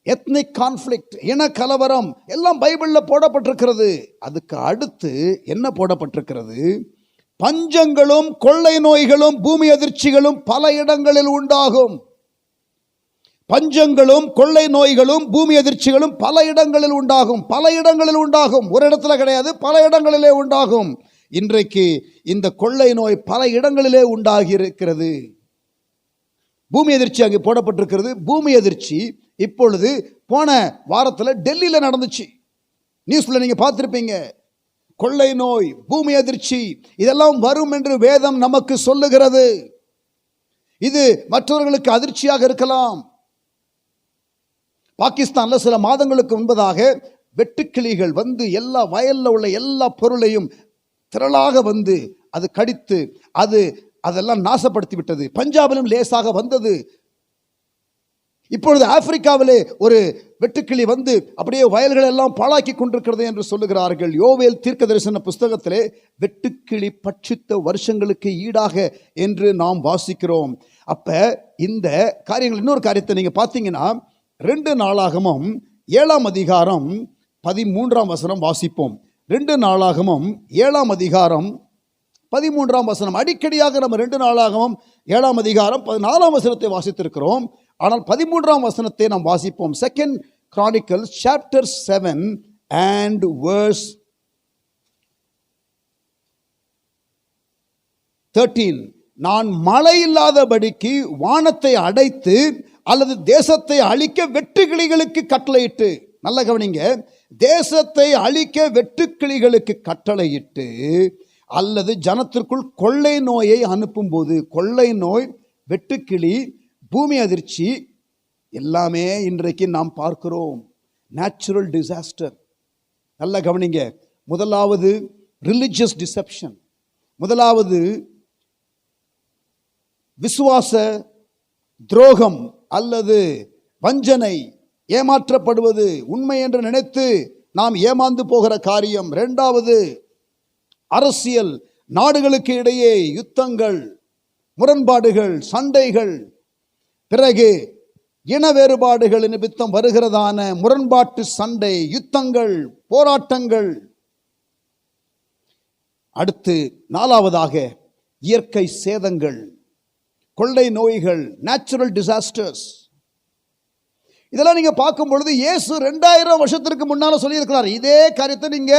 Speaker 1: ethnic conflict, இன கலவரம், எல்லாம் பைபிளில் போடப்பட்டிருக்கிறது. அதுக்கு அடுத்து என்ன போடப்பட்டிருக்கிறது? பஞ்சங்களும் கொள்ளை நோய்களும் பூமி அதிர்ச்சிகளும் பல இடங்களில் உண்டாகும். பஞ்சங்களும் கொள்ளை நோய்களும் பூமி அதிர்ச்சிகளும் பல இடங்களில் உண்டாகும். பல இடங்களில் உண்டாகும், ஒரு இடத்துல கிடையாது, பல இடங்களிலே உண்டாகும். இன்றைக்கு இந்த கொள்ளை நோய் பல இடங்களிலே உண்டாகி இருக்கிறது. பூமி அதிர்ச்சி அங்கே போடப்பட்டிருக்கிறது. பூமி அதிர்ச்சி இப்பொழுது போன வாரத்தில் டெல்லியில் நடந்துச்சு. நியூஸ்ல நீங்க பார்த்திருப்பீங்க. கொள்ளை நோய், பூமி அதிர்ச்சி, இதெல்லாம் வரும் என்று வேதம் நமக்கு சொல்லுகிறது. இது மற்றவர்களுக்கு அதிர்ச்சியாக இருக்கலாம். பாகிஸ்தான்ல சில மாதங்களுக்கு முன்பதாக வெட்டுக்கிளிகள் வந்து எல்லா வயல்ல உள்ள எல்லா பொருளையும் திரளாக வந்து அது கடித்து அதெல்லாம் நாசப்படுத்தி விட்டது. பஞ்சாபிலும் லேசாக வந்தது. இப்பொழுது ஆப்பிரிக்காவிலே ஒரு வெட்டுக்கிளி வந்து அப்படியே வயல்கள் எல்லாம் பாழாக்கி கொண்டிருக்கிறது என்று சொல்லுகிறார்கள். யோவேல் தீர்க்கதரிசன புஸ்தகத்திலே வெட்டுக்கிளி பட்சித்த வருஷங்களுக்கு ஈடாக என்று நாம் வாசிக்கிறோம். அப்ப இந்த காரியங்கள், இன்னொரு காரியத்தை நீங்க பார்த்தீங்கன்னா 2 நாளாகமம் 7ஆம் அதிகாரம் 13ஆம் வசனம் வாசிப்போம். 2 நாளாகமம் 7ஆம் அதிகாரம் 13ஆம் வசனம். அடிக்கடியாக நம்ம 2 நாளாகமம் 7ஆம் அதிகாரம் 14ஆம் வசனத்தை வாசித்திருக்கிறோம். ஆனால் 13ஆம் வசனத்தை நாம் வாசிப்போம். 2 Chronicles chapter 7 and verse 13. நான் மழை இல்லாதபடிக்கு வானத்தை அடைத்து அல்லது தேசத்தை அழிக்க வெட்டுக்கிளிகளுக்கு கட்டளையிட்டு, நல்ல கவனிங்க, தேசத்தை அழிக்க வெட்டுக்கிளிகளுக்கு கட்டளையிட்டு அல்லது ஜனத்திற்குள் கொள்ளை நோயை அனுப்பும் போது, கொள்ளை நோய், வெட்டுக்கிளி, பூமி அதிர்ச்சி, எல்லாமே இன்றைக்கு நாம் பார்க்கிறோம் நேச்சுரல் டிசாஸ்டர். நல்லா கவனிங்க. முதலாவது ரிலிஜியஸ் டிசெப்ஷன், முதலாவது விசுவாச துரோகம் அல்லது வஞ்சனை, ஏமாற்றப்படுவது, உண்மை என்று நினைத்து நாம் ஏமாந்து போகிற காரியம். இரண்டாவது அரசியல், நாடுகளுக்கு இடையே யுத்தங்கள், முரண்பாடுகள், சண்டைகள். பிறகு இன வேறுபாடுகள் நிமித்தம் வருகிறதான முரண்பாட்டு சண்டை, யுத்தங்கள், போராட்டங்கள். அடுத்து நாலாவதாக இயற்கை சேதங்கள், கொள்ளை நோய்கள், நேச்சுரல் டிசாஸ்டர்ஸ். இதெல்லாம் நீங்க பார்க்கும் பொழுது இயேசு 2000 வருஷத்திற்கு முன்னால சொல்லியிருக்கிறார். இதே காரியத்தை நீங்க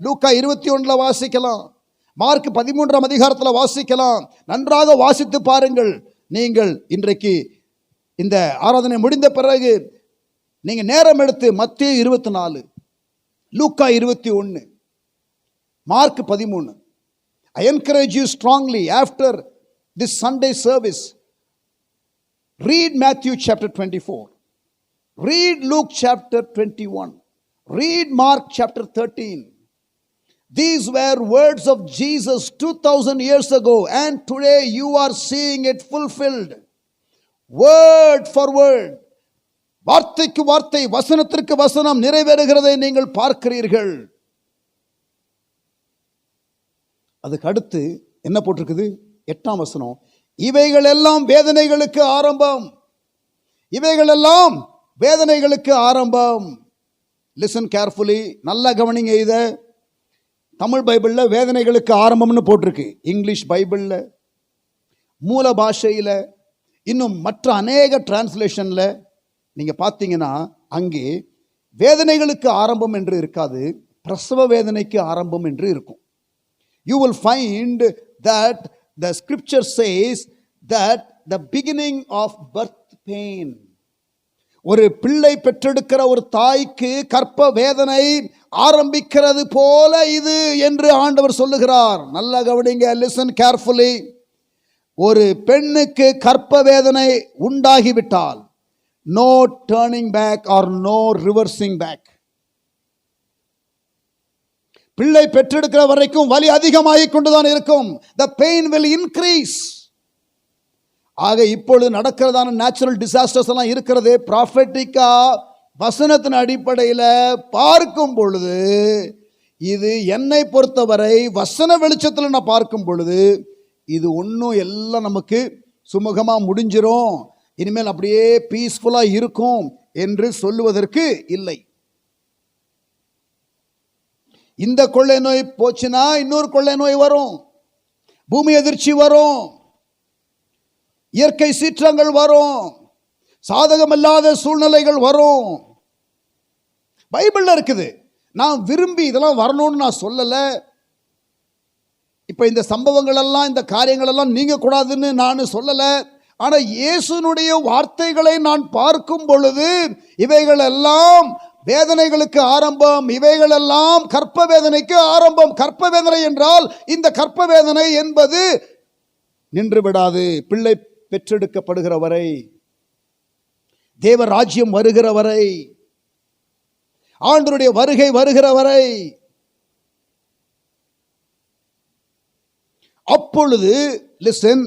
Speaker 1: லூக்கா 21 வாசிக்கலாம், மார்க் 13 அதிகாரத்தில் வாசிக்கலாம். நன்றாக வாசித்து பாருங்கள். நீங்கள் இன்றைக்கு இந்த ஆராதனை முடிந்த பிறகு நீங்க நேரம் எடுத்து மத்தேயு 24, லூக்கா 21, mark 13. I encourage you strongly after this Sunday service, read Matthew chapter 24, read Luke chapter 21, read Mark chapter 13. These were words of Jesus 2000 years ago, and today you are seeing it fulfilled, word for word. வார்த்தைக்கு வார்த்தை, வசனத்திற்கு வசனம் நிறைவேறுகிறதை நீங்கள் பார்க்கிறீர்கள். அதுக்கு அடுத்து என்ன போட்டிருக்குது? 8ஆம் வசனம், இவைகள் எல்லாம் வேதனைகளுக்கு ஆரம்பம். இவைகள் எல்லாம் வேதனைகளுக்கு ஆரம்பம். லிசன் கேர்ஃபுல்லி, நல்லா கவனிங்க. இத தமிழ் பைபிளில் வேதனைகளுக்கு ஆரம்பம்னு போட்டிருக்கு. இங்கிலீஷ் பைபிளில், மூல பாஷையில், இன்னும் மற்ற அநேக டிரான்ஸ்லேஷனில் நீங்க பார்த்தீங்கன்னா அங்கே வேதனைகளுக்கு ஆரம்பம் என்று இருக்காது, பிரசவ வேதனைக்கு ஆரம்பம் என்று இருக்கும். You will find that the scripture says that the beginning of birth pain. ஒரு பிள்ளை பெற்றெடுக்கிற ஒரு தாய்க்கு கற்ப வேதனை ஆரம்பிக்கிறது போல இது என்று ஆண்டவர் சொல்லுகிறார். நல்லா கவனிங்க, listen carefully. ஒரு பெண்ணுக்கு கற்ப வேதனை உண்டாகிவிட்டால் no turning back or no reversing back. பிள்ளை பெற்றெடுக்கிற வரைக்கும் வலி அதிகமாகிக் கொண்டுதான் இருக்கும். The pain will increase. ஆக இப்பொழுது நடக்கிறதான நேச்சுரல் டிசாஸ்டர்ஸ் எல்லாம் இருக்கிறது. ப்ராஃபெட்டிக்கா வசனத்தின் அடிப்படையில் பார்க்கும் பொழுது, இது என்னை பொறுத்தவரை வசன வெளிச்சத்தில் நான் பார்க்கும் பொழுது, இது ஒன்றும் எல்லாம் நமக்கு சுமூகமாக முடிஞ்சிரும், இனிமேல் அப்படியே பீஸ்ஃபுல்லாக இருக்கும் என்று சொல்லுவதற்கு இல்லை. இந்த கொள்ளை நோய் போச்சுன்னா இன்னொரு கொள்ளை நோய் வரும், பூமி எதிர்ச்சி வரும், இயற்கை சீற்றங்கள் வரும், சாதகமில்லாத சூழ்நிலைகள் வரும். பைபிள்ல இருக்குது. நான் விரும்பி இதெல்லாம் வரணும்னு நான் சொல்லலை. இப்ப இந்த சம்பவங்கள் எல்லாம், இந்த காரியங்கள் எல்லாம் நீங்க கூடாதுன்னு நான் சொல்லலை. ஆனால் இயேசுனுடைய வார்த்தைகளை நான் பார்க்கும் பொழுது இவைகள் எல்லாம் வேதனைகளுக்கு ஆரம்பம், இவைகள் எல்லாம் கற்ப வேதனைக்கு ஆரம்பம். கற்ப வேதனை என்றால் இந்த கற்ப வேதனை என்பது நின்று விடாது. பிள்ளை பெற்றெடுக்கப்படுகிற வரை, தேவ ராஜ்யம் வருகிற வரை, ஆண்டவருடைய வருகை வருகிற வரை. அப்பொழுது லிசன்,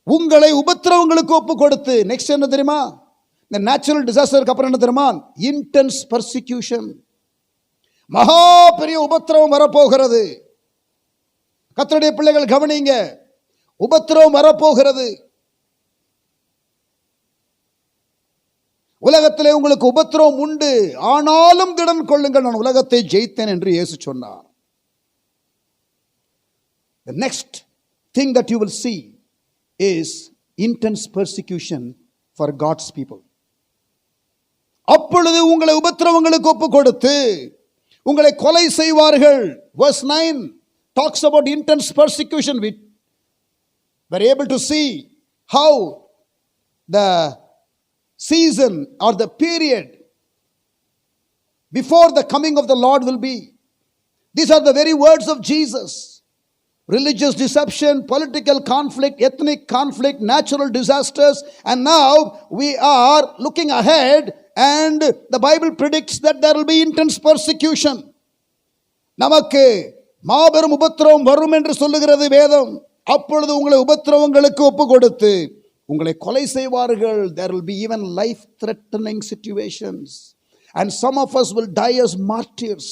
Speaker 1: உங்களை உபத்திரவங்களுக்கு ஒப்பு கொடுத்து, நெக்ஸ்ட் என்ன தெரியுமா? இந்த நேச்சுரல் டிசாஸ்டருக்கு அப்புறம் என்ன தெரியுமா? Intense persecution. மகா பெரிய உபத்திரவம் வரப்போகிறது. கர்த்தருடைய பிள்ளைகள் கவனிங்க, உபத்திரவம் வரப்போகிறது. உலகத்திலே உங்களுக்கு உபத்திரவம் உண்டு, ஆனாலும் திடன் கொள்ளுங்கள், நான் உலகத்தை ஜெயித்தேன் என்று இயேசு சொன்னார். The next thing that you will see is intense persecution for God's people. அப்பொழுது உங்களை உபத்திரவங்களுக்கு ஒப்பு கொடுத்து உங்களை கொலை செய்வார்கள். Verse 9 talks about intense persecution. We were able to see how the season or the period before the coming of the Lord will be. These are the very words of Jesus. religious deception, political conflict, ethnic conflict, natural disasters, and now we are looking ahead and the Bible predicts that there will be intense persecution. நமக்கு மாபெரும் உபத்திரவம் வரும் என்று சொல்லுகிறது வேதம். அப்பொழுது உங்களை உபத்திரவங்களுக்கு ஒப்பு கொடுத்து உங்களை கொலை செய்வார்கள். There will be even life threatening situations and some of us will die as martyrs.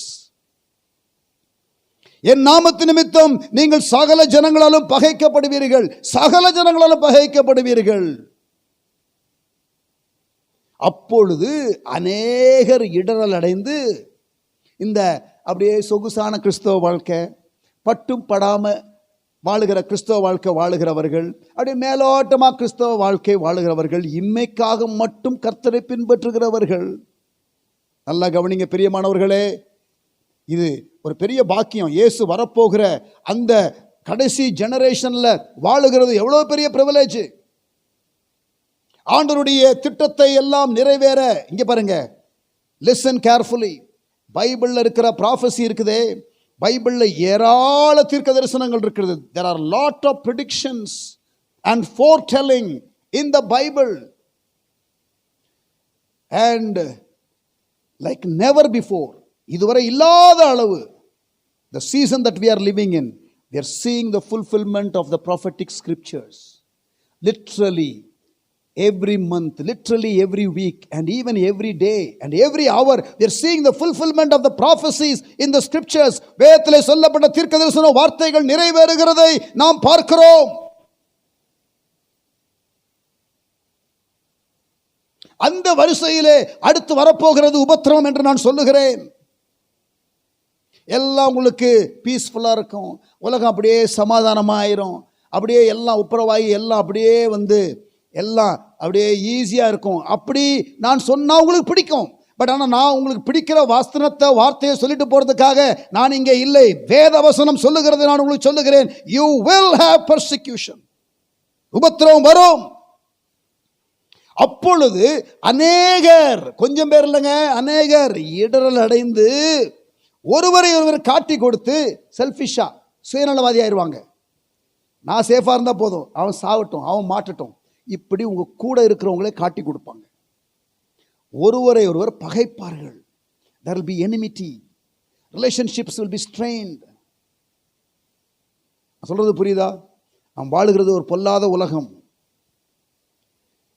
Speaker 1: என் நாமத்து நிமித்தம் நீங்கள் சகல ஜனங்களாலும் பகைக்கப்படுவீர்கள், சகல ஜனங்களாலும் பகைக்கப்படுவீர்கள். அப்பொழுது அநேகர் இடரல் அடைந்து இந்த அப்படியே சொகுசான கிறிஸ்தவ வாழ்க்கை, பட்டும் படாம வாழுகிற கிறிஸ்தவ வாழ்க்கை வாழுகிறவர்கள், அப்படியே மேலோட்டமா கிறிஸ்தவ வாழ்க்கை வாழுகிறவர்கள், இம்மைக்காக மட்டும் கர்த்தரை பின்பற்றுகிறவர்கள். நல்லா கவனிங்க பிரியமானவர்களே, இது ஒரு பெரிய பாக்கியம். இயேசு வரப்போகிற அந்த கடைசி ஜெனரேஷன்ல வாழுகிறது எவ்வளவு பெரிய பிரிவிலேஜ். ஆண்டவருடைய திட்டத்தை எல்லாம் நிறைவேற, இங்க பாருங்க, லிசன் கேர்ஃபுல்லி. பைபிள்ல இருக்கிற ப்ராஃபஸி இருக்குதே, பைபிள்ல ஏராள தீர்க்க தரிசனங்கள் இருக்கிறது. there are lot of predictions and foretelling in the Bible, and like never before, இதுவரை இல்லாத அளவு, the season that we are living in, we are seeing the fulfillment of the prophetic scriptures. Literally every month, literally every week, and even every day and every hour, we are seeing the fulfillment of the prophecies in the scriptures. வேதத்திலே சொல்லப்பட்ட தீர்க்கதரிசன வார்த்தைகள் நிறைவேறுகிறதை நாம் பார்க்கிறோம். அந்த வரிசையிலே அடுத்து வரப்போகிறது உபத்திரவம் என்று நான் சொல்லுகிறேன். எல்லாம் உங்களுக்கு பீஸ்ஃபுல்லா இருக்கும், உலகம் அப்படியே சமாதானமாயிரும், அப்படியே எல்லாம் உப்புரவாகி எல்லாம் அப்படியே எல்லாம் அப்படியே ஈஸியா இருக்கும். அப்படி நான் சொன்னா உங்களுக்கு பிடிக்கும். பட் ஆனால் நான் உங்களுக்கு பிடிக்கிற வார்த்தையை சொல்லிட்டு போறதுக்காக நான் இங்கே இல்லை. வேத வசனம் சொல்லுகிறது, நான் உங்களுக்கு சொல்லுகிறேன், you will have persecution. உபத்திரவம் வரும். அப்பொழுது அநேகர், கொஞ்சம் பேர் இல்லைங்க, அநேகர் இடரல் அடைந்து ஒருவரை ஒருவர் காட்டி கொடுத்து செல்ஃபிஷா சுயநலவாதி ஆயிடுவாங்க. நான் சேஃபா இருந்தா போதும், அவன் சாகட்டும், அவன் மாட்டட்டும், இப்படி உங்க கூட இருக்கிறவங்களே காட்டி கொடுப்பாங்க. ஒருவரை ஒருவர் பகைப்பார்கள். there will be enmity, relationships will be strained. சொல்றது புரியுதா? நாம் வாழுகிறது ஒரு பொல்லாத உலகம்.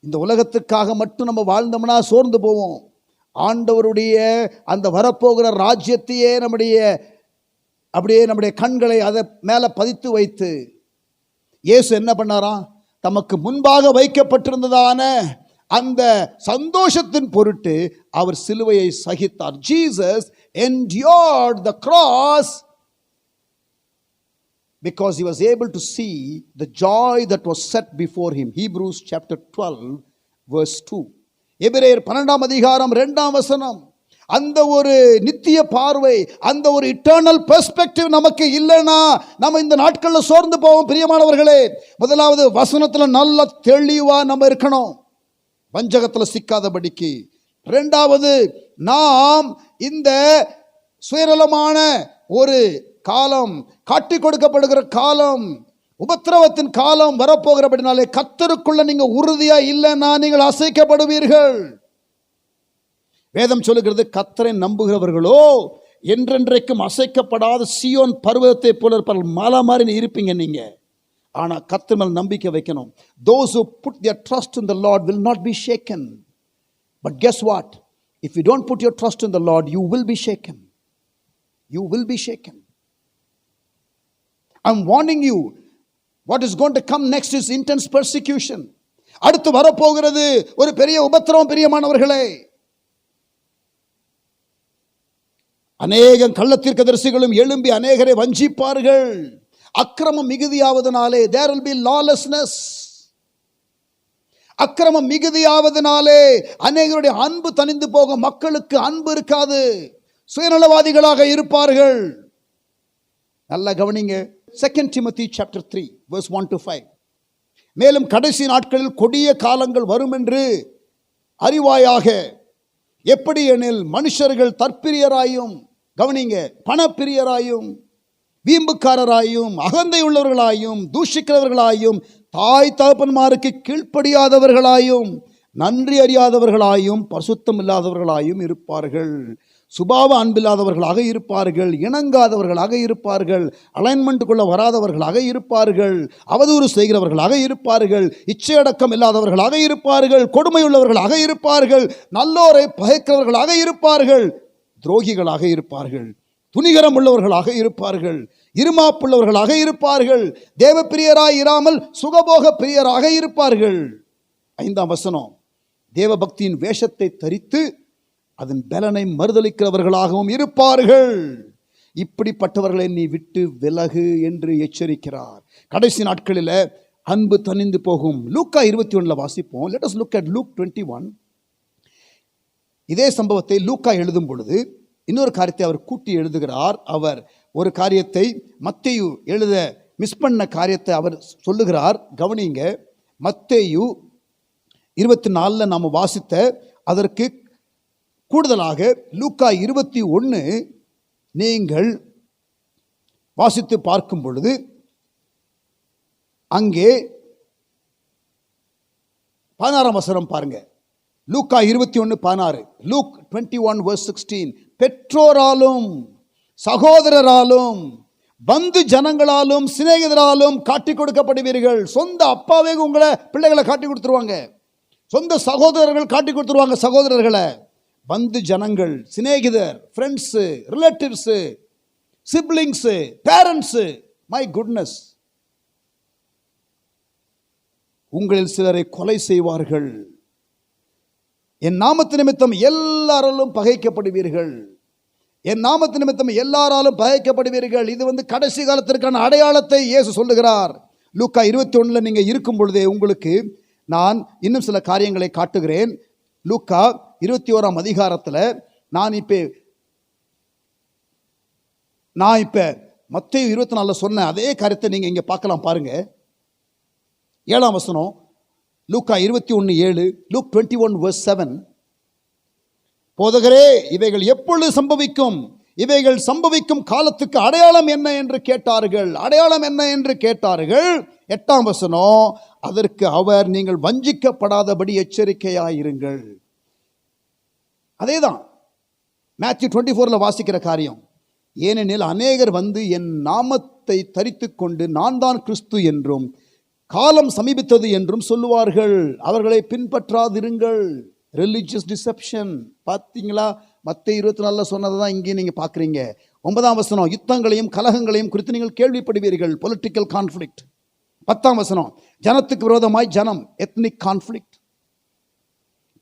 Speaker 1: இந்த உலகத்துக்காக மட்டும் நம்ம வாழ்ந்தோம்னா சோர்ந்து போவோம். ஆண்டவருடைய அந்த வரப்போகிற ராஜ்யத்தையே நம்முடைய கண்களை அதை மேல பதித்து வைத்து, இயேசு என்ன பண்ணாராம்? தமக்கு முன்பாக வைக்கப்பட்டிருந்ததான அந்த சந்தோஷத்தின் பொருட்டு அவர் சிலுவையை சகித்தார். Jesus endured the cross because he was able to see the joy that was set before him. Hebrews chapter 12 verse 2. எபிரேயர் 12ஆம் அதிகாரம் 2ஆம் வசனம். அந்த ஒரு நித்திய பார்வை, அந்த ஒரு இட்டர்னல் பெர்ஸ்பெக்டிவ் நமக்கு இல்லைன்னா நம்ம இந்த நாட்கள்ல சோர்ந்து போவோம். பிரியமானவர்களே, முதலாவது வசனத்துல நல்ல தெளிவா நம்ம இருக்கணும், வஞ்சகத்துல சிக்காதபடிக்கு. இரண்டாவது, நாம் இந்த சுயநலமான ஒரு காலம், காட்டி கொடுக்கப்படுகிற காலம், உபத்திரவத்தின் காலம் வரப்போகிறபடினாலே கர்த்தருக்குள்ள நீங்க உறுதியா இல்லைன்னா நீங்கள் அசைக்கப்படுவீர்கள். வேதம் சொல்லுகிறது, கர்த்தரை நம்புகிறவர்களோ என்றென்றைக்கும் அசைக்கப்படாத சீயோன் பர்வதத்தை போல இருப்பார்கள். மலை மாதிரி இருப்பீங்க நீங்க. ஆனா கர்த்தர் மேல் நம்பிக்கை வைக்கணும். Those who put their trust in the Lord will not be shaken. But guess what? If you don't put your trust in the Lord, you will be shaken. You will be shaken. I'm warning you, what is going to come next is intense persecution. அடுத்து வரப்போகிறது ஒரு பெரிய உபத்திரவம். பிரியமானவர்களே, அநேக கள்ளத்தீர்க்கதரிசிகளும் எழும்பி அநேகரை வஞ்சிப்பார்கள். அக்கிரமம் மிகுதியாவதனாலே there will be lawlessness. அக்கிரமம் மிகுதியாவதனாலே அநேகருடைய அன்பு தணிந்து போகும். மக்களுக்கு அன்பு இருக்காது, சுயநலவாதிகளாக இருப்பார்கள். நல்லா கவனிங்க. 2 Timothy chapter 3 verse 1 to 5. மேலும் கடைசி நாட்களில் கொடிய காலங்கள் வரும் என்று அறிவாயாக. எப்படி எனில் மனுஷர்கள் தற்பிரியராயும், கவனிங்க, பணப்பிரியராயும், வீம்புக்காரராயும் அகந்தை உள்ளவர்களாயும் தூஷிக்கிறவர்களாயும் தாய் தகப்பன்மாருக்கு கீழ்ப்படியாதவர்களாயும் நன்றி அறியாதவர்களாயும் பரிசுத்தம் இல்லாதவர்களாயும் இருப்பார்கள். சுபாவ அன்பில்லாதவர்களாக இருப்பார்கள், இணங்காதவர்களாக இருப்பார்கள், அலைன்மெண்ட்டுக்குள்ள வராதவர்களாக இருப்பார்கள், அவதூறு செய்கிறவர்களாக இருப்பார்கள், இச்சையடக்கம் இல்லாதவர்களாக இருப்பார்கள், கொடுமையுள்ளவர்களாக இருப்பார்கள், நல்லோரை பகைக்கிறவர்களாக இருப்பார்கள், துரோகிகளாக இருப்பார்கள், துணிகரம் உள்ளவர்களாக இருப்பார்கள், இருமாப்புள்ளவர்களாக இருப்பார்கள், தேவ பிரியராய் இராமல் சுகபோக பிரியராக இருப்பார்கள். 5ஆம் வசனம், தேவ பக்தியின் வேஷத்தை தரித்து அதன் பலனை மறுதலிக்கிறவர்களாகவும் இருப்பார்கள். இப்படிப்பட்டவர்களை நீ விட்டு விலகு என்று எச்சரிக்கிறார். கடைசி நாட்களில் அன்பு தணிந்து போகும். லூக்கா 21 வாசிப்போம். Let us look at Luke 21. இதே சம்பவத்தை லூக்கா எழுதும் பொழுது இன்னொரு காரியத்தை அவர் கூட்டி எழுதுகிறார். அவர் ஒரு காரியத்தை மத்தேயு எழுத மிஸ் பண்ண காரியத்தை அவர் சொல்லுகிறார். கவனிங்க, மத்தேயு 24 நாம் வாசித்த அதற்கு கூடுதலாக லூக்கா 21 நீங்கள் வாசித்து பார்க்கும் பொழுது அங்கே 16ஆம் வசனம் பாருங்க. லூக்கா 21:16. Luke 21:16. பெற்றோராலும் சகோதரராலும் பந்து ஜனங்களாலும் சிநேகிதராலும் காட்டி கொடுக்கப்படுவீர்கள். சொந்த அப்பாவே உங்களை பிள்ளைகளை காட்டி கொடுத்துருவாங்க, சொந்த சகோதரர்கள் காட்டி கொடுத்துருவாங்க சகோதரர்களை. பந்து ஜனங்கள், சிநேகிதர், friends, relatives, siblings, parents. My goodness, உங்களில் சிலரை கொலை செய்வார்கள். என் நாமத்து நிமித்தம் எல்லாராலும் பகைக்கப்படுவீர்கள். என் நாமத்து நிமித்தம் எல்லாராலும் பகைக்கப்படுவீர்கள். இது கடைசி காலத்திற்கான அடையாளத்தை இயேசு சொல்லுகிறார். லூக்கா 21 நீங்க இருக்கும் பொழுதே உங்களுக்கு நான் இன்னும் சில காரியங்களை காட்டுகிறேன். லூக்கா 21ஆம் அதிகாரத்தில் நான் இப்ப மத்தேயு 24 சொன்ன அதே காரியத்தை நீங்க இங்க பார்க்கலாம். பாருங்க, 7ஆம் வசனம், லூக்கா 21:7. Luke 21:7. போதகரே, இவைகள் எப்பொழுது சம்பவிக்கும்? இவைகள் சம்பவிக்கும் காலத்துக்கு அடையாளம் என்ன என்று கேட்டார்கள். அடையாளம் என்ன என்று கேட்டார்கள். 8ஆம் வசனம், அதற்கு அவர், நீங்கள் வஞ்சிக்கப்படாதபடி எச்சரிக்கையாயிருங்கள். அதேதான் மேத்யூ 24 வாசிக்கிற காரியம். ஏனெனில் அநேகர் என் நாமத்தை தரித்து கொண்டு நான் தான் கிறிஸ்து என்றும் காலம் சமீபித்தது என்றும் சொல்லுவார்கள். அவர்களை பின்பற்றாதிருங்கள். Religious deception. பார்த்தீங்களா? மத்தேயு 24 சொன்னதை தான் இங்கே நீங்க பார்க்குறீங்க. 9ஆம் வசனம், யுத்தங்களையும் கலகங்களையும் குறித்து நீங்கள் கேள்விப்படுவீர்கள். Political conflict. 10ஆம் வசனம், ஜனத்துக்கு விரோதமாய் ஜனம், எத்னிக் கான்ஃப்ளிக்ட்.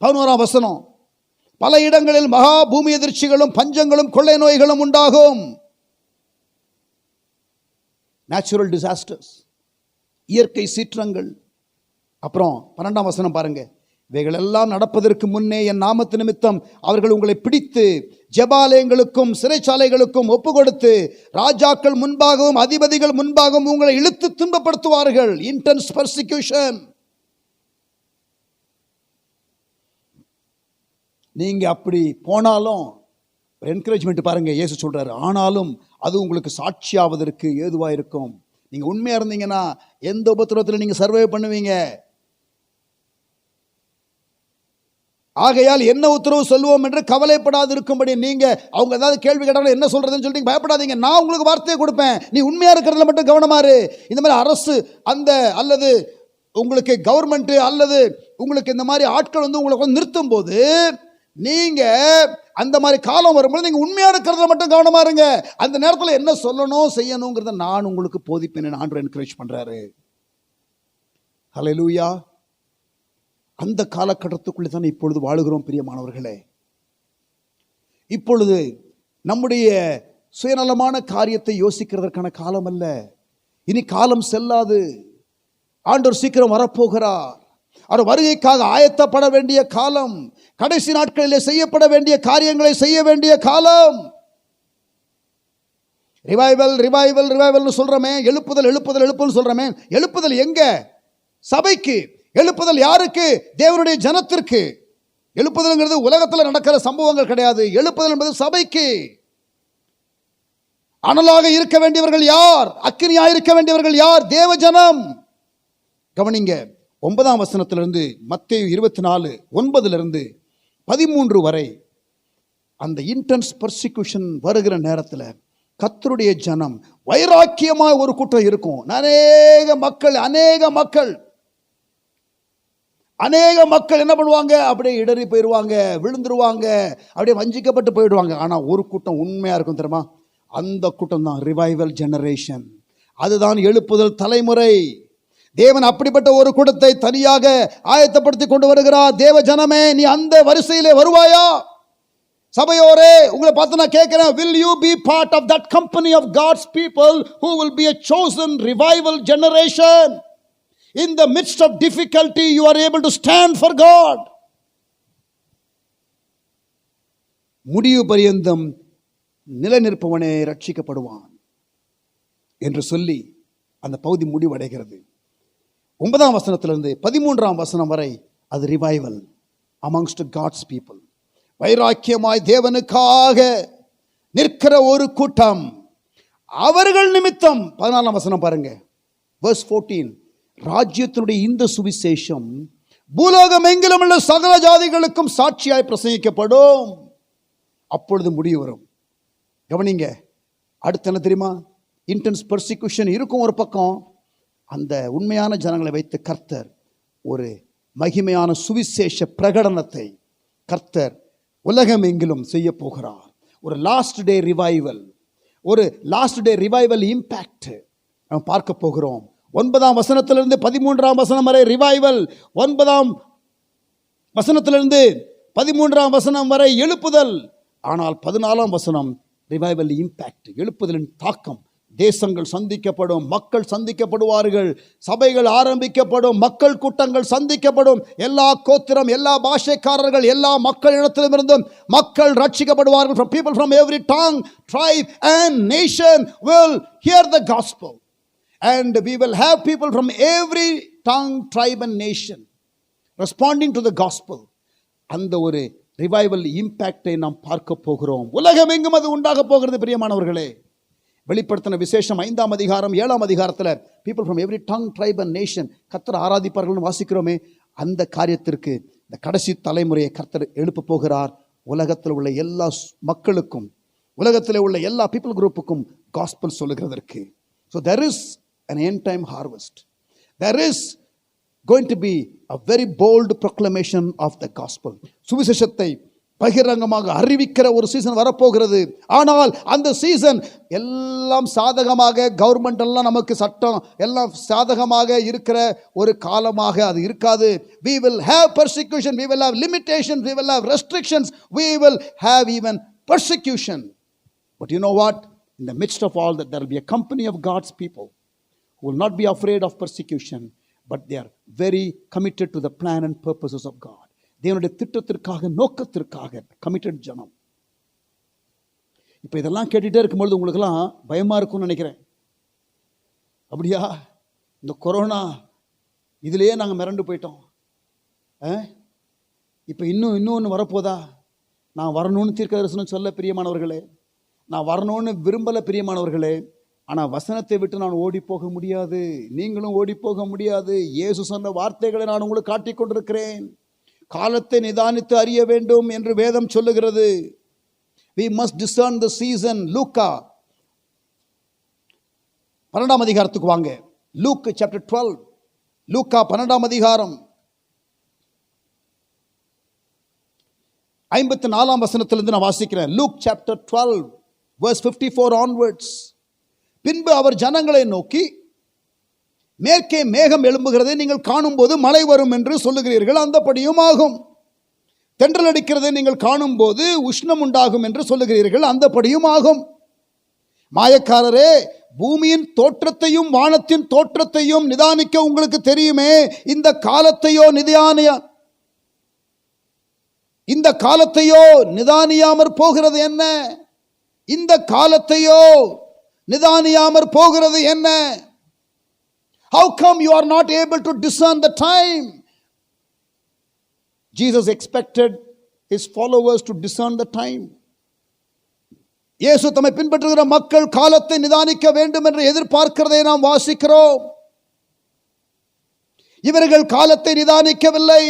Speaker 1: 11ஆம் வசனம், பல இடங்களில் மகா பூமி எதிர்ச்சிகளும் பஞ்சங்களும் கொள்ளை நோய்களும் உண்டாகும். நேச்சுரல் டிசாஸ்டர்ஸ், இயற்கை சீற்றங்கள். அப்புறம் 12ஆம் வசனம் பாருங்க, இவைகள் எல்லாம் நடப்பதற்கு முன்னே என் நாமத்து நிமித்தம் அவர்கள் உங்களை பிடித்து ஜெபாலயங்களுக்கும் சிறைச்சாலைகளுக்கும் ஒப்பு கொடுத்து ராஜாக்கள் முன்பாகவும் அதிபதிகள் முன்பாகவும் உங்களை இழுத்து துன்பப்படுத்துவார்கள். Intense persecution. நீங்க அப்படி போனாலும் என்கரேஜ்மெண்ட் பாருங்க, இயேசு சொல்றாரு, ஆனாலும் அது உங்களுக்கு சாட்சியாவதற்கு ஏதுவா இருக்கும். நீங்க உண்மையா இருந்தீங்கன்னா எந்த உபத்திரவத்தில் நீங்க சர்வே பண்ணுவீங்க. ஆகையால் என்ன உத்தரவு சொல்லுவோம் என்று கவலைப்படாது இருக்கும்படி நீங்க அவங்க ஏதாவது கேள்வி கேட்டாலும் என்ன சொல்றதுன்னு சொல்லிட்டு பயப்படாதீங்க. நான் உங்களுக்கு வார்த்தையை கொடுப்பேன், நீ உண்மையா இருக்கிறதுல மட்டும் கவனமா இரு. இந்த மாதிரி அரசு அல்லது உங்களுக்கு கவர்மெண்ட் அல்லது உங்களுக்கு இந்த மாதிரி ஆட்கள் உங்களை நிறுத்தும் போது நீங்க அந்த மாதிரி காலம் வரும்போது நீங்க உண்மையா இருக்கிறதுல மட்டும் கவனமா இருங்க. அந்த நேரத்தில் என்ன சொல்லணும் செய்யணுங்கிறத நான் உங்களுக்கு போதிப்பேன். ஆண்டவர் என்கரேஜ் பண்றாரு. ஹல்லேலூயா. அந்த காலகட்டத்துக்குள்ளே தான் இப்பொழுது வாழுகிறோம் பிரியமானவர்களே. இப்பொழுது நம்முடைய சுயநலமான காரியத்தை யோசிக்கிறதற்கான காலம் அல்ல. இனி காலம் செல்லாது. ஆண்டவர் சீக்கிரம் வரப்போகிறார். அவர் வருகைக்காக ஆயத்தப்பட வேண்டிய காலம். கடைசி நாட்களிலே செய்யப்பட வேண்டிய காரியங்களை செய்ய வேண்டிய காலம். ரிவைவல் ரிவைவல் ரிவைவல்னு சொல்றமே, எழுப்புதல் எழுப்புதல் எழுப்புதல் சொல்றமே. எழுப்புதல் எங்க? சபைக்கு. எழுப்புதல் யாருக்கு? தேவனுடைய ஜனத்திற்கு. எழுப்புதல்ங்கிறது உலகத்தில் நடக்கிற சம்பவங்கள் கிடையாது. எழுப்புதல் என்பது சபைக்கு. அனலாக இருக்க வேண்டியவர்கள் யார்? அக்கினியாக இருக்க வேண்டியவர்கள் யார்? தேவ ஜனம். கவனிங்க, 9ஆம் வசனத்திலிருந்து மத்தேயு 24:9 13 வரை அந்த இன்டென்ஸ் பர்சிக்யூஷன் வருகிற நேரத்தில் கர்த்தருடைய ஜனம் வைராக்கியமாக ஒரு கூட்டம் இருக்கும். அநேக மக்கள் என்ன பண்ணுவாங்க? அப்படியே இடறி போயிடுவாங்க, விழுந்துருவாங்க, அப்படியே வஞ்சிக்கப்பட்டு போயிடுவாங்க. ஆனால் ஒரு கூட்டம் உண்மையாக இருக்கும் தெரியுமா? அந்த கூட்டம் தான் ரிவைவல் ஜெனரேஷன். அதுதான் எழுப்புதல் தலைமுறை. தேவன் அப்படிப்பட்ட ஒரு கூட்டத்தை தனியாக ஆயத்தப்படுத்தி கொண்டு வருகிறார். தேவ ஜனமே, நீ அந்த வரிசையிலே வருவாயா? சபையோரே, உங்களை பார்த்து நான் கேட்கிறேன், will you be part of that company of God's people who will be a chosen revival generation? In the midst of difficulty, you are able to stand for God. முடிவு பரியந்தம் நிலைநிற்பவனே ரட்சிக்கப்படுவான் என்று சொல்லி அந்த பகுதி முடிவடைகிறது. 9ஆம் வசனத்திலிருந்து 13ஆம் வசனம் வரை அது ரிவைவல் amongst God's people. வைராக்கியமாய் தேவனுக்காக நிற்கிற ஒரு கூட்டம். அவர்கள் நிமித்தம் 14ஆம் வசனம் பாருங்க, verse 14, ராஜ்யத்தினுடைய இந்த சுவிசேஷம் பூலோகம் எங்கிலும் உள்ள சகல ஜாதிகளுக்கும் சாட்சியாய் பிரசங்கிக்கப்படும். அப்பொழுது முடிவு வரும். கவனிங்க, அடுத்து என்ன தெரியுமா? இன்டென்ஸ் பர்சிக்யூஷன் இருக்கும் ஒரு பக்கம். அந்த உண்மையான ஜனங்களை வைத்து கர்த்தர் ஒரு மகிமையான சுவிசேஷ பிரகடனத்தை கர்த்தர் உலகம் எங்கிலும் செய்ய போகிறார். ஒரு லாஸ்ட் டே ரிவைவல் இம்பாக்ட் நாம் பார்க்க போகிறோம். 9ஆம் வசனத்திலிருந்து 13ஆம் வசனம் வரை ரிவைவல், 9ஆம் வசனத்திலிருந்து 13ஆம் வசனம் வரை எழுப்புதல். ஆனால் 14ஆம் வசனம் ரிவைவல் இம்பாக்ட், எழுப்புதலின் தாக்கம். தேசங்கள் சந்திக்கப்படும், மக்கள் சந்திக்கப்படுவார்கள், சபைகள் ஆரம்பிக்கப்படும், மக்கள் கூட்டங்கள் சந்திக்கப்படும், எல்லா கோத்திரம், எல்லா பாஷைக்காரர்கள், எல்லா மக்கள் இடத்திலிருந்தும் மக்கள் ரட்சிக்கப்படுவார்கள். From people from every tongue, tribe and nation will hear the gospel, and we will have people from every tongue, tribe and nation responding to the gospel. அந்த ஒரு ரிவைவல் இம்பாக்டை நாம் பார்க்க போகிறோம். உலகம் எங்கும் அது உண்டாக போகிறது. பிரியமானவர்களே, வெளிப்படுத்தின விசேஷம் 5ஆம் அதிகாரம் 7ஆம் அதிகாரத்தில் people from every tongue, tribe and nation கர்த்தர் ஆராதிப்பார்கள் வாசிக்கிறோமே. அந்த காரியத்திற்கு இந்த கடைசி தலைமுறையை கர்த்தர் எழுப்ப போகிறார். உலகத்தில் உள்ள எல்லா மக்களுக்கும், உலகத்தில் உள்ள எல்லா people குரூப்புக்கும் காஸ்பல் சொல்லுகிறதற்கு. So there is an end time harvest. There is going to be a very bold proclamation of the gospel. சுவிசேஷத்தை பகிரங்கமாக அறிவிக்கிற ஒரு சீசன் வரப்போகிறது. ஆனால் அந்த சீசன் எல்லாம் சாதகமாக, கவர்மெண்ட் எல்லாம் நமக்கு சட்டம் எல்லாம் சாதகமாக இருக்கிற ஒரு காலமாக அது இருக்காது. We will have persecution, we will have limitations, we will have restrictions, we will have even persecution. But you know what? In the midst of all that, there will be a company of God's people who will not be afraid of persecution, but they are very committed to the plan and purposes of God. தேவனுடைய திட்டத்திற்காக, நோக்கத்திற்காக committed ஜனம். இப்போ இதெல்லாம் கேட்டுகிட்டே இருக்கும்பொழுது உங்களுக்கெல்லாம் பயமாக இருக்கும்னு நினைக்கிறேன். அப்படியா? இந்த கொரோனா இதிலேயே நாங்கள் மிரண்டு போயிட்டோம். இப்போ இன்னொன்று வரப்போதா? நான் வரணும்னு தீர்க்கதரிசனம் சொல்ல பிரியமானவர்களே, நான் வரணும்னு விரும்பலை பிரியமானவர்களே. ஆனால் வசனத்தை விட்டு நான் ஓடி போக முடியாது, நீங்களும் ஓடி போக முடியாது. இயேசு சொன்ன வார்த்தைகளை நான் உங்களுக்கு காட்டிக் கொண்டிருக்கிறேன். காலத்தை நிதானித்து அறிய வேண்டும் என்று வேதம் சொல்லுகிறது. We must discern the season. லூக்கா 12ஆம் அதிகாரத்துக்கு வாங்க. Luke chapter 12. லூக்கா 12ஆம் அதிகாரம் 54ஆம் வசனத்திலிருந்து நான் வாசிக்கிறேன். Luke chapter 12 verse 54 onwards. பின்பு அவர் ஜனங்களை நோக்கி, மேற்கே மேகம் எழும்புகிறதை நீங்கள் காணும்போது மழை வரும் என்று சொல்லுகிறீர்கள், அந்தபடியும் ஆகும். தென்றல் அடிக்கிறதை நீங்கள் காணும்போது உஷ்ணம் உண்டாகும் என்று சொல்லுகிறீர்கள், அந்தபடியும் ஆகும். மாயக்காரரே, பூமியின் தோற்றத்தையும் வானத்தின் தோற்றத்தையும் நிதானிக்க உங்களுக்கு தெரியுமே. இந்த காலத்தையோ நிதானியாமற் போகிறது என்ன? இந்த காலத்தையோ நிதானியாமற் போகிறது என்ன? How come you are not able to discern the time? Jesus expected his followers to discern the time. இயேசு தம்மை பின்பற்றுகிற மக்கள் காலத்தை நிதானிக்க வேண்டும் என்று எதிர்பார்க்கிறதை நாம் வாசிக்கிறோம். இவர்கள் காலத்தை நிதானிக்கவில்லை.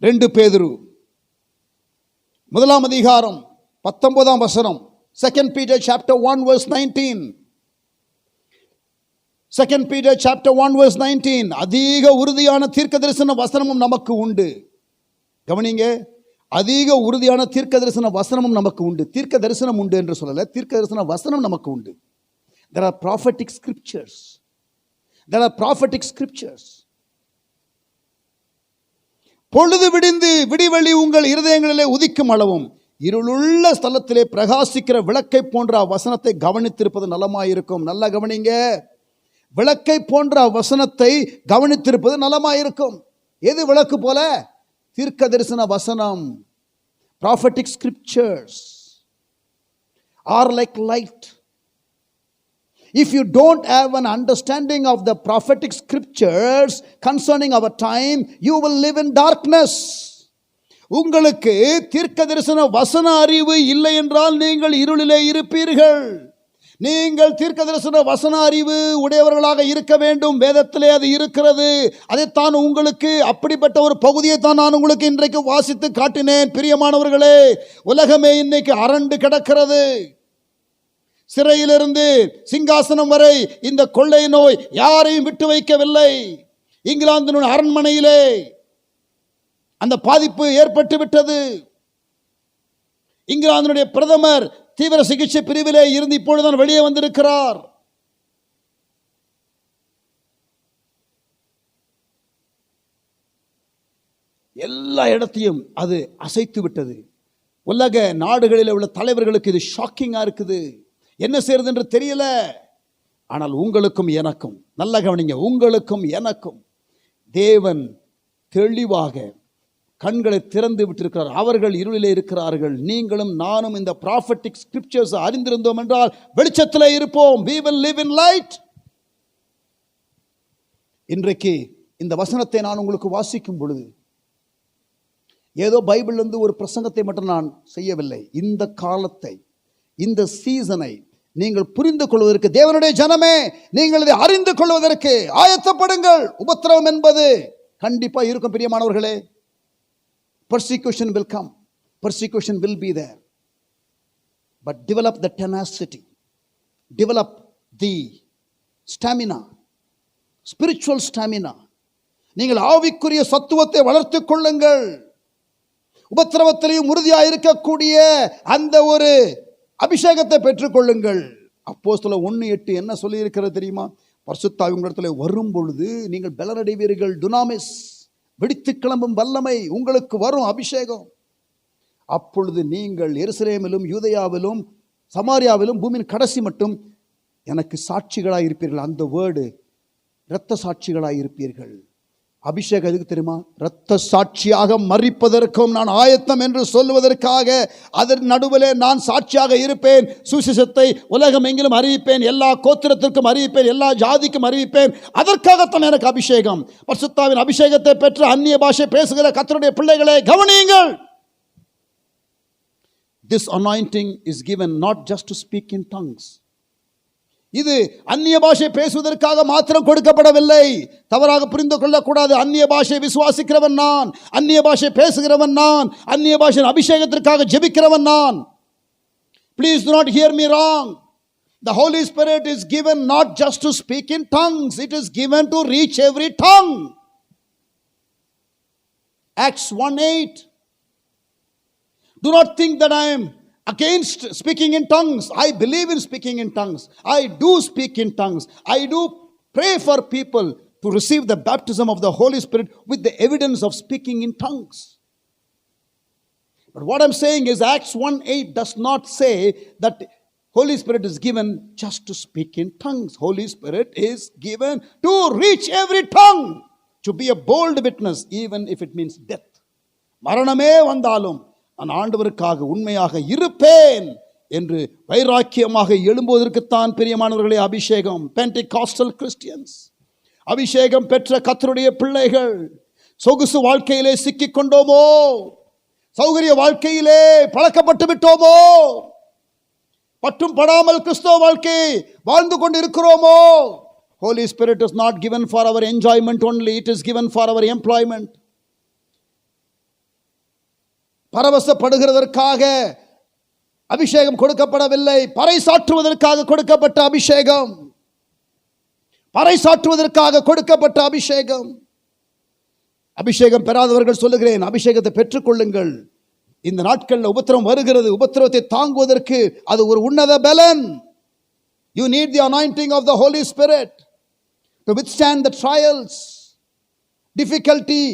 Speaker 1: 2 பேதுரு 1 அதிகாரம் 19 வசனம். 2 Peter chapter 1 verse 19. 2 Peter chapter 1 verse 19. அதிக உறுதியான தீர்க்க தரிசன வசனமும் நமக்கு உண்டு. கவனிங்க, அதிக உறுதியான தீர்க்க தரிசன வசனமும் நமக்கு உண்டு. தீர்க்க தரிசனம் உண்டு என்று சொல்லல, தீர்க்க தரிசன வசனம் நமக்கு உண்டு. There are prophetic scriptures. There are prophetic scriptures. பொழுது விடிந்து விடிவெளி உங்கள் இருதயங்களிலே உதிக்கும் அளவும் இருளுள்ள ஸ்தலத்திலே பிரகாசிக்கிற விளக்கை போன்ற வசனத்தை கவனித்திருப்பது நலமாயிருக்கும். நல்லா கவனிங்க, விளக்கை போன்ற வசனத்தை கவனித்திருப்பது நலமாயிருக்கும். எது விளக்கு போல? தீர்க்க தரிசன வசனம். Prophetic scriptures are like light. If you don't have an understanding of the prophetic scriptures concerning our time, you will live in darkness. உங்களுக்கு தீர்க்க தரிசன வசன அறிவு இல்லை என்றால் நீங்கள் இருளிலே இருப்பீர்கள். நீங்கள் தீர்க்க தரிசன வசன அறிவு உடையவர்களாக இருக்க வேண்டும். வேதத்திலே அது இருக்கிறது. அதைத்தான் உங்களுக்கு, அப்படிப்பட்ட ஒரு பகுதியை தான் நான் உங்களுக்கு இன்றைக்கு வாசித்து காட்டினேன். பிரியமானவர்களே, உலகமே இன்னைக்கு அரண்டு கிடக்கிறது. சிறையிலிருந்து சிங்காசனம் வரை இந்த கொள்ளை நோய் யாரையும் விட்டு வைக்கவில்லை. இங்கிலாந்தின் அரண்மனையிலே அந்த பாதிப்பு ஏற்பட்டு விட்டது. இங்கிலாந்தினுடைய பிரதமர் தீவிர சிகிச்சை பிரிவிலே இருந்து இப்பொழுதுதான் வெளியே வந்திருக்கிறார். எல்லா இடத்தையும் அது அசைத்து விட்டது. உலக நாடுகளில் உள்ள தலைவர்களுக்கு இது ஷாக்கிங்கா இருக்குது. என்ன செய்யறது என்று தெரியல. ஆனால் உங்களுக்கும் எனக்கும், நல்ல கவனிங்க, உங்களுக்கும் எனக்கும் தேவன் தெளிவாக கண்களை திறந்து விட்டிருக்கிறார். அவர்கள் இருளிலே இருக்கிறார்கள். நீங்களும் நானும் இந்த ப்ராஃபட்டிக் ஸ்கிரிப்சர்ஸ் அறிந்திருந்தோம் என்றால் வெளிச்சத்திலே இருப்போம். we will live in light. இன்றைக்கு இந்த வசனத்தை நான் உங்களுக்கு வாசிக்கும் பொழுது ஏதோ பைபிள்ல இருந்து ஒரு பிரசங்கத்தை மட்டும் நான் செய்யவில்லை. இந்த காலத்தை, இந்த சீசனை நீங்கள் புரிந்து கொள்வதற்கு, தேவனுடைய ஜனமே நீங்கள் இதை அறிந்து கொள்வதற்கு ஆயத்தப்படுங்கள். உபத்திரவம் என்பது கண்டிப்பா இருக்கும் பிரியமானவர்களே. persecution will come, persecution will be there, but develop the tenacity, develop the stamina, spiritual stamina. நீங்கள் ஆவிக்குரிய சத்துவத்தை வளர்த்துக் கொள்ளுங்கள். உபத்திரவத்திலையும் உறுதியாக இருக்கக்கூடிய அந்த ஒரு அபிஷேகத்தை பெற்றுக்கொள்ளுங்கள். அப்போஸ்தலர் 1:8 என்ன சொல்லி இருக்கிறது தெரியுமா? பரிசுத்த ஆவி உங்களிடத்தில் வரும் பொழுது நீங்கள் பலனடைவீர்கள். டுனாமிஸ், வெடித்து கிளம்பும் வல்லமை உங்களுக்கு வரும், அபிஷேகம். அப்பொழுது நீங்கள் எருசலேமிலும் யூதேயாவிலும் சமாரியாவிலும் பூமியின் கடைசி மட்டும் எனக்கு சாட்சிகளாய் இருப்பீர்கள். அந்த வேர்டு இரத்த சாட்சிகளாய் இருப்பீர்கள். அபிஷேகம் எதுக்கு தெரியுமா? இரத்த சாட்சியாக மரிப்பதற்கும் நான் ஆயத்தம் என்று சொல்லுவதற்காக. அதன் நடுவிலே நான் சாட்சியாக இருப்பேன். சுவிசேஷத்தை உலகம் எங்கிலும் அறிவிப்பேன், எல்லா கோத்திரத்திற்கும் அறிவிப்பேன், எல்லா ஜாதிக்கும் அறிவிப்பேன். அதற்காகத்தான் எனக்கு அபிஷேகம். பரிசுத்தாவின் அபிஷேகத்தை பெற்ற அந்நிய பாஷை பேசுகிற கர்த்தருடைய பிள்ளைகளே கவனியுங்கள். This anointing is given not just to speak in tongues. இது அந்நிய பாஷை பேசுவதற்காக மாத்திரம் கொடுக்கப்படவில்லை. தவறாக புரிந்து கொள்ளக்கூடாது. அந்நிய பாஷை விசுவாசிக்கிறவன் நான், அந்நிய பாஷை பேசுகிறவன் நான், அந்நிய பாஷையின் அபிஷேகத்திற்காக ஜெபிக்கிறவன் நான். Please do not hear me wrong. The Holy Spirit is given not just to speak in tongues, it is given to reach every tongue. Acts 1:8. Do not think that I am against speaking in tongues. I believe in speaking in tongues. I do speak in tongues. I do pray for people to receive the baptism of the Holy Spirit with the evidence of speaking in tongues. But what I'm saying is Acts 1:8 does not say that Holy Spirit is given just to speak in tongues. Holy Spirit is given to reach every tongue, to be a bold witness even if it means death. மரணமே வந்தாலும் நான் ஆண்டவருக்காக உண்மையாக இருப்பேன் என்று வைராக்கியமாக எழும்புவதற்குத்தான் பிரியமானவர்களே அபிஷேகம். பென்டிகாஸ்டல் கிறிஸ்டியன்ஸ், அபிஷேகம் பெற்ற கர்த்தருடைய பிள்ளைகள், சொகுசு வாழ்க்கையிலே சிக்கிக் கொண்டோமோ? சௌகரிய வாழ்க்கையிலே பழக்கப்பட்டு விட்டோமோ? பட்டும் படாமல் கிறிஸ்தவ வாழ்க்கை வாழ்ந்து கொண்டு இருக்கிறோமோ? Holy Spirit is not given for our enjoyment only, it is given for our employment. பரவசப்படுகிறதற்காக அபிஷேகம் கொடுக்கப்படவில்லை, பறைசாற்றுவதற்காக கொடுக்கப்பட்ட அபிஷேகம். பறைசாற்றுவதற்காக கொடுக்கப்பட்ட அபிஷேகம். அபிஷேகம் பெறாதவர்கள் சொல்லுகிறேன், அபிஷேகத்தை பெற்றுக்கொள்ளுங்கள். இந்த நாட்களில் உபத்திரம் வருகிறது, உபத்திரவத்தை தாங்குவதற்கு அது ஒரு உன்னத பலன். You need the anointing of the Holy Spirit to withstand the trials, difficulty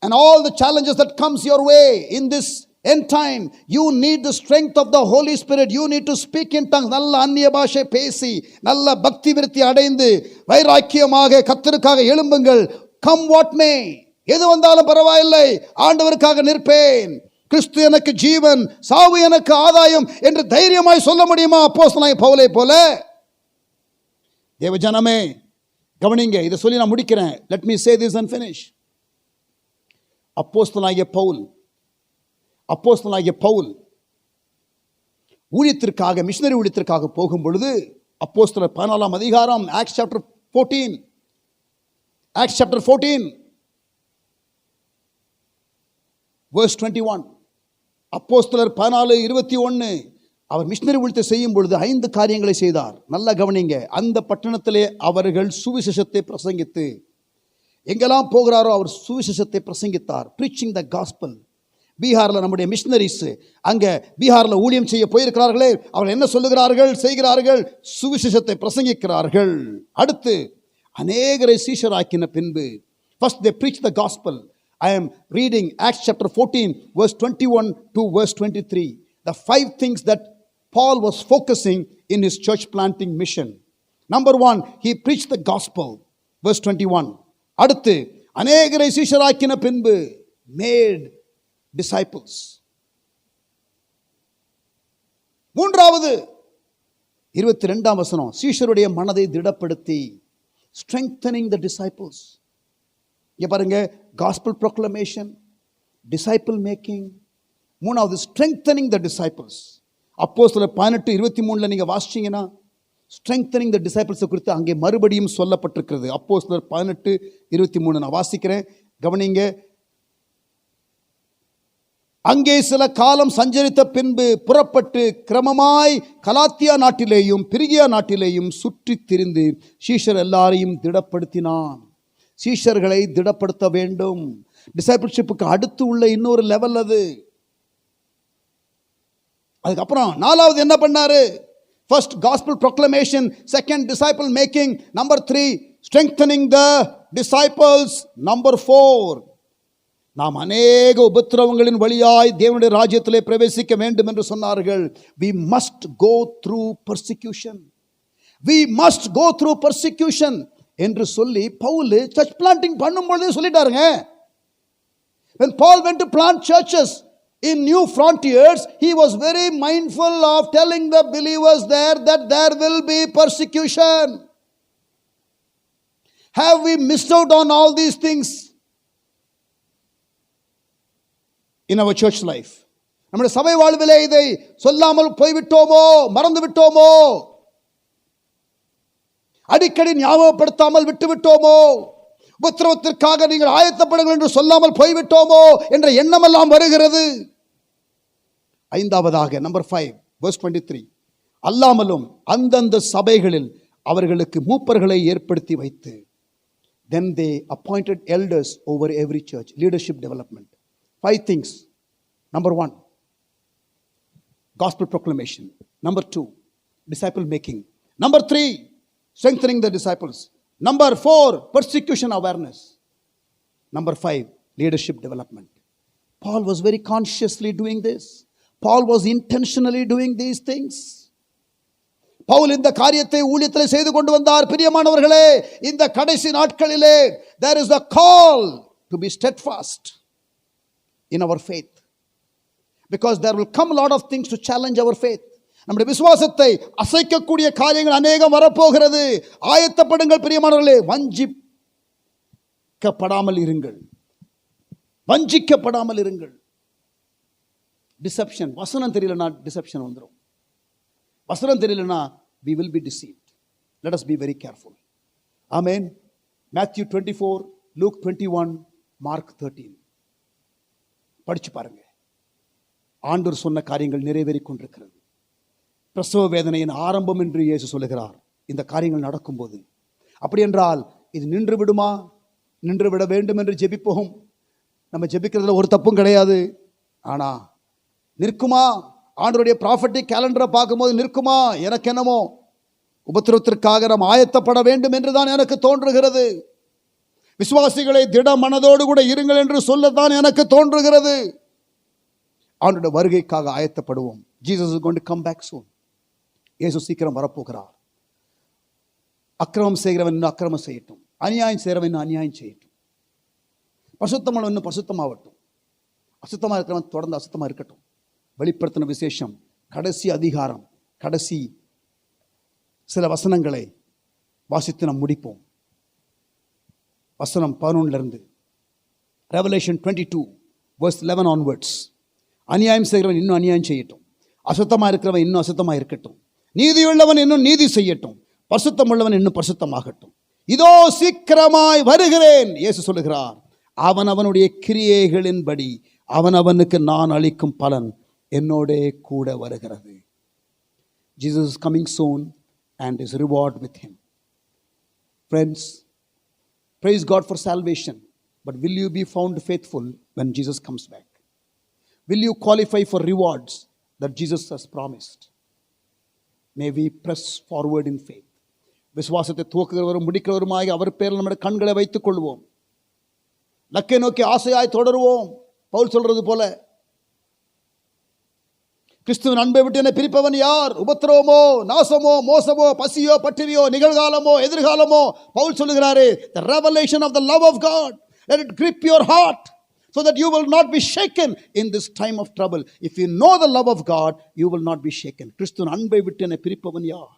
Speaker 1: and all the challenges that comes your way in this end time. You need the strength of the Holy Spirit. You need to speak in tongues. நல்ல அந்நிய பாஷை பேசி, நல்ல பக்தி விருத்தி அடைந்து, வைராக்கியமாக கர்த்தருக்காக எழும்புங்கள். Come what may, எது வந்தாலும் பரவாயில்லை, ஆண்டவருக்காக நிற்பேன். கிறிஸ்து எனக்கு ஜீவன், சாவு எனக்கு ஆதாயம் என்று தைரியமாய் சொல்ல முடியுமா அப்போஸ்தலனாகிய பவுலை போல? தேவஜனமே கவனிங்க, இதை சொல்லி நான் முடிக்கிறேன். Let me say this and finish. அப்போஸ்தலனாகிய பவுல் ஊழியத்திற்காக, மிஷனரி ஊழியத்திற்காக போகும் பொழுது, அப்போஸ்தலர் 14ஆம் அதிகாரம், Acts chapter 14 verse 21. அப்போஸ்தலர் 14:21. அவர் மிஷனரி ஊழியத்தை செய்யும் பொழுது 5 காரியங்களை செய்தார். நல்லா கவனிங்க. அந்த பட்டணத்திலே அவர்கள் சுவிசேஷத்தை பிரசங்கித்து, எங்கெல்லாம் போகிறாரோ அவர் சுவிசேஷத்தை பிரசங்கித்தார். preaching the gospel. பீகாரில் நம்முடைய மிஷனரிஸ் அங்கே பீகாரில் ஊழியம் செய்ய போயிருக்கிறார்களே, அவர்கள் என்ன சொல்லுகிறார்கள், செய்கிறார்கள்? சுவிசேஷத்தை பிரசங்கிக்கிறார்கள். அடுத்து அநேகரை சீஷராக்கின பின்பு, first they preach the gospel. I am reading Acts chapter 14 verse 21 to verse 23. The 5 things that Paul was focusing in his church planting mission. Number 1, he preached the gospel. Verse 21. அடுத்து அநேகரை சீஷராக்கின பின்பு, made disciples. மூன்றாவது 22ஆம் வசனம், சீஷருடைய மனதை திடப்படுத்தி, strengthening the disciples. இங்க பாருங்க, gospel proclamation, disciple making. மூணாவது strengthening the disciples. அப்போஸ்தலர் 18:23 நீங்க வாசிச்சீங்கன்னா strengthening the disciples குறித்து அங்கே மறுபடியும் சொல்லப்பட்டிருக்கிறது. அப்போஸ்தலர் 18:23 நான் வாசிக்கிறேன், கவனிங்க. அங்கே சில காலம் சஞ்சரித்த பின்பு புறப்பட்டு கிரமமாய் கலாத்தியா நாட்டிலேயும் பிரிகியா நாட்டிலேயும் சுற்றி திரிந்து சீஷர் எல்லாரையும் திடப்படுத்தினான். சீஷர்களை திடப்படுத்த வேண்டும். டிசைபிள்ஷிப்புக்கு அடுத்து உள்ள இன்னொரு லெவல் அது. அதுக்கப்புறம் 4வது என்ன பண்ணாரு? First gospel proclamation, second disciple making, number 3 strengthening த டிசைபிள்ஸ், நம்பர் 4 நாம் அநேக உபத்திரவங்களின் வழியாய் தேவனுடைய ராஜ்யத்திலே பிரவேசிக்க வேண்டும் என்று சொன்னார்கள். we must go through persecution, we must go through persecution என்று சொல்லி பவுல் சர்ச் பிளான்டிங் பண்ணும்போதே சொல்லிட்டாருங்க. when Paul went to plant churches in new frontiers, he was very mindful of telling the believers there that there will be persecution. Have we missed out on all these things in our church life? நம்முடைய சபை வாழ்விலே இதை சொல்லாமல் போய்விட்டோமோ, மறந்து விட்டோமோ, அடிக்கடி ஞாபகப்படுத்தாமல் விட்டுவிட்டோமோ, உபத்திரவத்திற்காக நீங்கள் ஆயத்தப்படுங்கள் என்று சொல்லாமல் போய்விட்டோமோ என்ற எண்ணமெல்லாம் வருகிறது. 5வதாக நம்பர் 5 verse 23, அல்லாமலும் அந்தந்த சபைகளில் அவர்களுக்கு மூப்பர்களை ஏற்படுத்தி வைத்து, then they appointed elders over every church. Leadership development. 5 things. Number 1, gospel proclamation. Number 2, disciple making. Number 3, strengthening the disciples. Number 4, persecution awareness. Number 5, leadership development. Paul was very consciously doing this. Paul was intentionally doing these things. Pavul இந்த காரியத்தை ஊழியத்தில் செய்து கொண்டு வந்தார். பிரியமானவர்களே, இந்த கடைசி நாட்களிலே there is a call to be steadfast in our faith, because there will come a lot of things to challenge our faith. நம்முடைய விசுவாசத்தை அசைக்கக்கூடிய காரியங்கள் அநேகம் வரப்போகிறது. ஆயத்தப்படுங்கள் பிரியமானவர்களே. வஞ்சிக்கப்படாமல் இருங்கள், வஞ்சிக்கப்படாமல் இருங்கள். டிசெப்ஷன். வசனம் தெரியலனா டிசெப்ஷன் வந்துடும். வசனம் தெரியலனா we will be deceived. Let us be very careful. Amen. Matthew 24, Luke 21, Mark 13. படிச்சு பாருங்க. ஆண்டவர் சொன்ன காரியங்கள் நிறைவேறிக் கொண்டிருக்கிறது. பிரசவ வேதனையின் ஆரம்பம் என்று இயேசு சொல்லுகிறார். இந்த காரியங்கள் நடக்கும்போது அப்படி என்றால் இது நின்று விடுமா? நின்று விட வேண்டும் என்று ஜெபிப்போம். நம்ம ஜெபிக்கிறதுல ஒரு தப்பும் கிடையாது. ஆனா நிற்குமா? ஆண்டவருடைய ப்ராஃபட்டிக் கேலண்டரை பார்க்கும்போது நிற்குமா? எனக்கு என்னமோ உபத்திரவத்திற்காக நாம் ஆயத்தப்பட வேண்டும் என்றுதான் எனக்கு தோன்றுகிறது. விசுவாசிகளை திட மனதோடு கூட இருங்கள் என்று சொல்லத்தான் எனக்கு தோன்றுகிறது. ஆண்டவருடைய வருகைக்காக ஆயத்தப்படுவோம். Jesus is going to come back soon. இயேசு சீக்கிரம் வரப்போகிறார். அக்கிரமம் செய்கிறவன் இன்னும் அக்கிரமம் செய்யட்டும், அநியாயம் செய்கிறவன் இன்னும் அநியாயம் செய்யட்டும், பரிசுத்தமானவன் இன்னும் பரிசுத்தமாகட்டும், அசுத்தமாக இருக்கிறவன் தொடர்ந்து அசுத்தமாக இருக்கட்டும். வெளிப்படுத்தின விசேஷம் கடைசி அதிகாரம், கடைசி சில வசனங்களை வாசித்து நாம் முடிப்போம். வசனம் 11 Revelation 22 verse 11 onwards. அநியாயம் செய்கிறவன் இன்னும் அநியாயம் செய்யட்டும், அசுத்தமாக இருக்கிறவன் இன்னும் அசுத்தமாக இருக்கட்டும், நீதியுள்ளவன் இன்னும் நீதி செய்யட்டும், பரிசுத்தம் உள்ளவன் இன்னும் பரிசுத்தமாகட்டும். இதோ சீக்கிரமாய் வருகிறேன். இயேசு சொல்லுகிறார், அவனவனுடைய கிரியைகளின்படி அவனவனுக்கு நான் அளிக்கும் பலன் என்னோட கூட வருகிறது. Jesus is coming soon and his reward with him. Friends, praise God for salvation, but will you be found faithful when Jesus comes back? Will you qualify for rewards that Jesus has promised? May we press forward in faith. விசுவாசத்தை துவக்குகிறவரும் முடிக்கிறவருமாய் அவர் பேரில் நம்முடைய கண்களை வைத்துக் கொள்வோம். லக்கை நோக்கி ஆசையாய் தொடருவோம். பவுல் சொல்றது போல, கிறிஸ்துவின் அன்பை விட்டு என்னை பிரிப்பவன் யார்? உபத்திரவமோ, நாசமோ, மோசமோ, பசியோ, பட்டினியோ, நிகழ்காலமோ, எதிர்காலமோ. Pavul சொல்லுகிறாரே, the revelation of the love of God, let it grip your heart so that you will not be shaken in this time of trouble. If you know the love of God, you will not be shaken. கிறிஸ்துவின் அன்பை விட்டு என்னை பிரிப்பவன் யார்?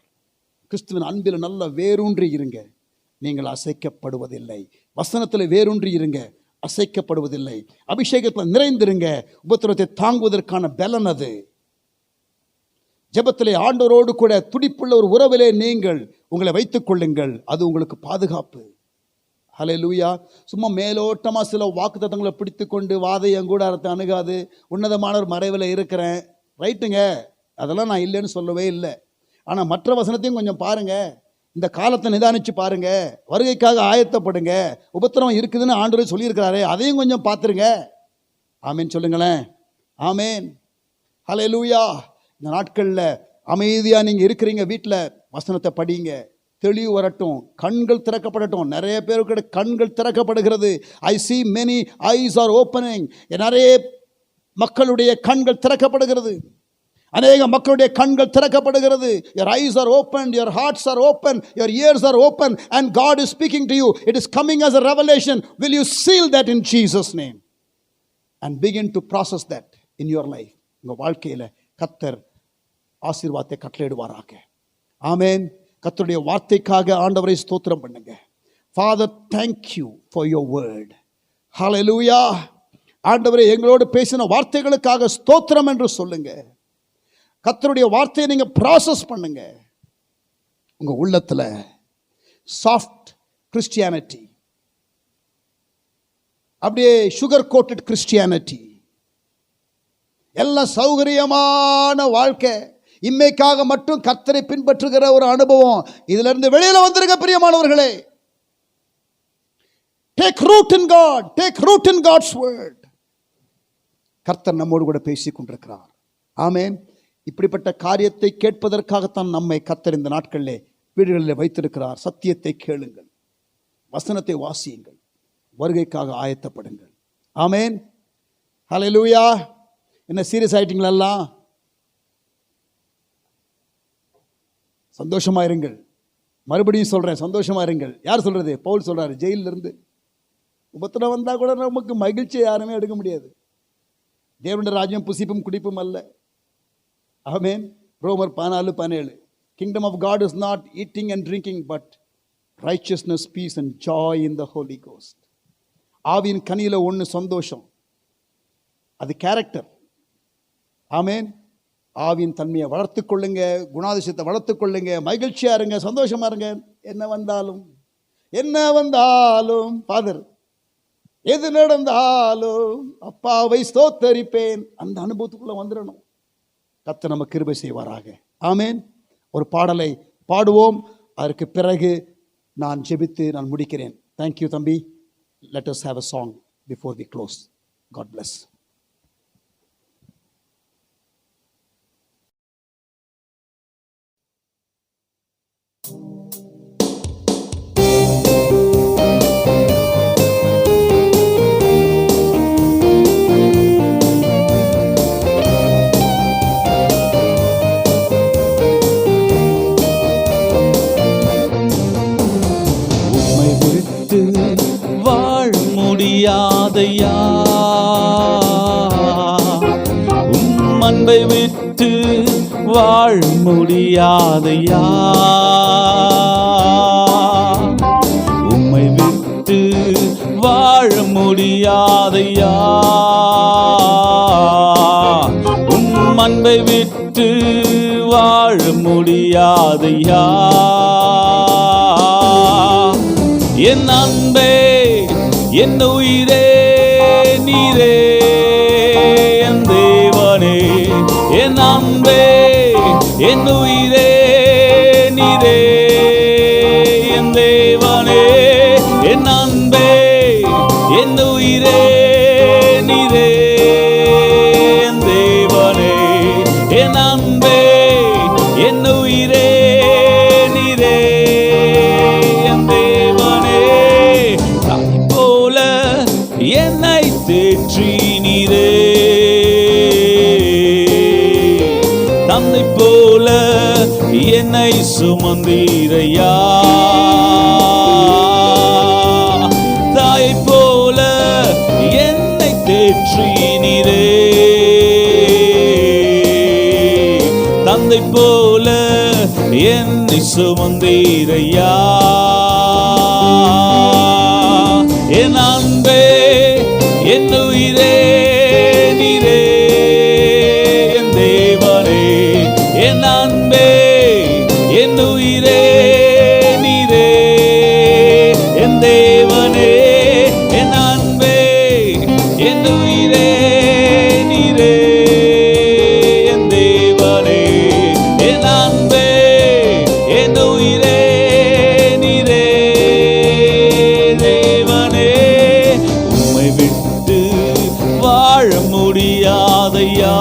Speaker 1: கிறிஸ்துவின் அன்பில் நல்ல வேரூன்றி இருங்க, நீங்கள் அசைக்கப்படுவதில்லை. வசனத்தில் வேரூன்றி இருங்க, அசைக்கப்படுவதில்லை. அபிஷேகத்தில் நிறைந்திருங்க, உபத்திரவத்தை தாங்குவதற்கான பலன் அது. ஜெபத்திலே ஆண்டவரோடு கூட துடிப்புள்ள ஒரு உறவிலே நீங்கள் உங்களை வைத்துக் கொள்ளுங்கள், அது உங்களுக்கு பாதுகாப்பு. ஹல்லேலூயா. சும்மா மேலோட்டமா சில வாக்குத்தத்தங்களை பிடித்து கொண்டு வாதையம் கூடாரத்தை அணுகாது, உன்னதமான ஒரு மறைவில் இருக்கிறேன், ரைட்டுங்க, அதெல்லாம் நான் இல்லைன்னு சொல்லவே இல்லை. ஆனால் மற்ற வசனத்தையும் கொஞ்சம் பாருங்க, இந்த காலத்தை நிதானிச்சு பாருங்க, வருகைக்காக ஆயத்தப்படுங்க, உபத்திரவம் இருக்குதுன்னு ஆண்டவரே சொல்லியிருக்கிறாரே, அதையும் கொஞ்சம் பார்த்துருங்க. ஆமேன் சொல்லுங்களேன். ஆமேன். ஹல்லேலூயா. இந்த நாட்களில் அமைதியாக நீங்கள் இருக்கிறீங்க, வீட்டில் வசனத்தை படிங்க, தெளிவு வரட்டும், கண்கள் திறக்கப்படட்டும். நிறைய பேருக்கு கண்கள் திறக்கப்படுகிறது. ஐ see many eyes are opening. நிறைய மக்களுடைய கண்கள் திறக்கப்படுகிறது. அநேக மக்களுடைய கண்கள் திறக்கப்படுகிறது. Your eyes are opened, your hearts are open, your ears are open, and God is speaking to you. It is coming as a revelation. Will you seal that in Jesus' name and begin to process that in your life? உங்கள் வாழ்க்கையில் கர்த்தர் ஆசீர்வாதத்தை கட்டளையிடுவாராக. ஆமென். கர்த்தருடைய வார்த்தைக்காக ஆண்டவரை ஸ்தோத்திரம் பண்ணுங்க. Father, thank you for your word. Hallelujah. ஆண்டவரே, எங்களோடு பேசின வார்த்தைகளுக்காக ஸ்தோத்திரம் என்று சொல்லுங்க. கர்த்தருடைய வார்த்தையை நீங்க ப்ராசஸ் பண்ணுங்க. உங்க உள்ளத்துல சாஃப்ட் கிறிஸ்டியானிட்டி, அப்படியே சுகர் கோட்டட் கிறிஸ்டியானிட்டி, எல்லாம் சௌகரியமான வாழ்க்கை, இம்மைக்காக மட்டும் கர்த்தரை பின்பற்றுகிற ஒரு அனுபவம், இதுல இருந்து வெளியில வந்துருங்க பிரியமானவர்களே. Take root in God, take root in God's word. கர்த்தர் நம்மோடு கூட பேசிக் கொண்டிருக்கிறார். ஆமென். இப்படிப்பட்ட காரியத்தை கேட்பதற்காகத்தான் நம்மை கர்த்தர் இந்த நாட்களிலே வீடுகளில் வைத்திருக்கிறார். சத்தியத்தை கேளுங்கள், வசனத்தை வாசியுங்கள், வருகைக்காக ஆயத்தப்படுங்கள். ஆமென். ஹல்லேலூயா. என்ன சீரியஸ் ஆயிட்டீங்களா? சந்தோஷமா இருங்கள். மறுபடியும் சொல்றேன், சந்தோஷமா இருங்கள். யார் சொல்றது? பவுல் சொல்றாரு, ஜெயிலில் இருந்து உபத்திரம் வந்தா கூட நமக்கு மகிழ்ச்சியை யாருமே எடுக்க முடியாது. தேவனுடைய ராஜ்யம் புசிப்பும் குடிப்பும் அல்ல. ஆமென். ரோமர் 14:17. Kingdom of God is not eating and drinking, but righteousness, peace and joy in the Holy Ghost. ஆவியின் கனியில ஒன்று சந்தோஷம், அது கேரக்டர். ஆமேன். ஆவியின் தன்மையை வளர்த்து கொள்ளுங்க, குணாதிசயத்தை வளர்த்து கொள்ளுங்க, மகிழ்ச்சியா இருங்க, சந்தோஷமா இருங்க. என்ன வந்தாலும் ஃபாதர், எது நடந்தாலும் அப்பாவை ஸ்தோத்தரிப்பேன். அந்த அனுபவத்துக்குள்ள வந்துடணும். கர்த்தர் நமக்கு கிருபை செய்வாராக. ஆமேன். ஒரு பாடலை பாடுவோம். அதற்கு பிறகு நான் ஜெபித்து நான் முடிக்கிறேன். தேங்க்யூ தம்பி. Let us have a song before we close. God bless.
Speaker 2: வாழ் முடியாதையா, அன்பை விட்டு வாழ் முடியாதையா, உம்மை விட்டு வாழ முடியாதையா, அன்பை விட்டு வாழ முடியாதையா. என் அன்பே, என் உயிரே நீரே, என் தேவனே. என் அன்பே, என் உயிரே நீரே, என் தேவனே. என் அன்பே, என் உயிரே நீரே, என் தேவனே. என் அன்பே, என் உயிரே நீரே, என் தேவனே. தாய் போல என்னை தேற்றி நீரே, தந்தை போல என்னை சுமந்தீரையா, தாய் போல என்னை தேற்றி நீரே, தந்தை போல என்னை சுமந்தீரையா. என் அன்பே, என் உயிரே நீரே, என் தேவனே. என் அன்பே, என் உயிரே நீரே, என் தேவனே. என் அன்பே, என் உயிரே நீரே, என் தேவனே. என் அன்பே, என் உயிரே நீரே, தேவனே. உம்மை விட்டு வாழ முடியாதையா,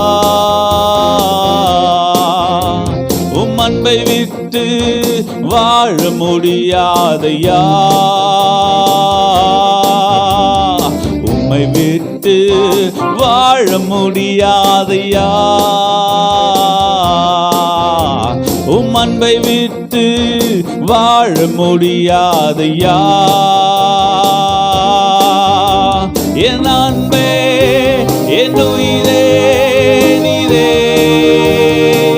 Speaker 2: உம் அன்பை விட்டு வாழ முடியாதையா, உம்மை விட்டு வாழ முடியாதையா, உம் அன்பை விட்டு வாழ முடியாதையா. என் அன்பே, என் உயிரே நீரே,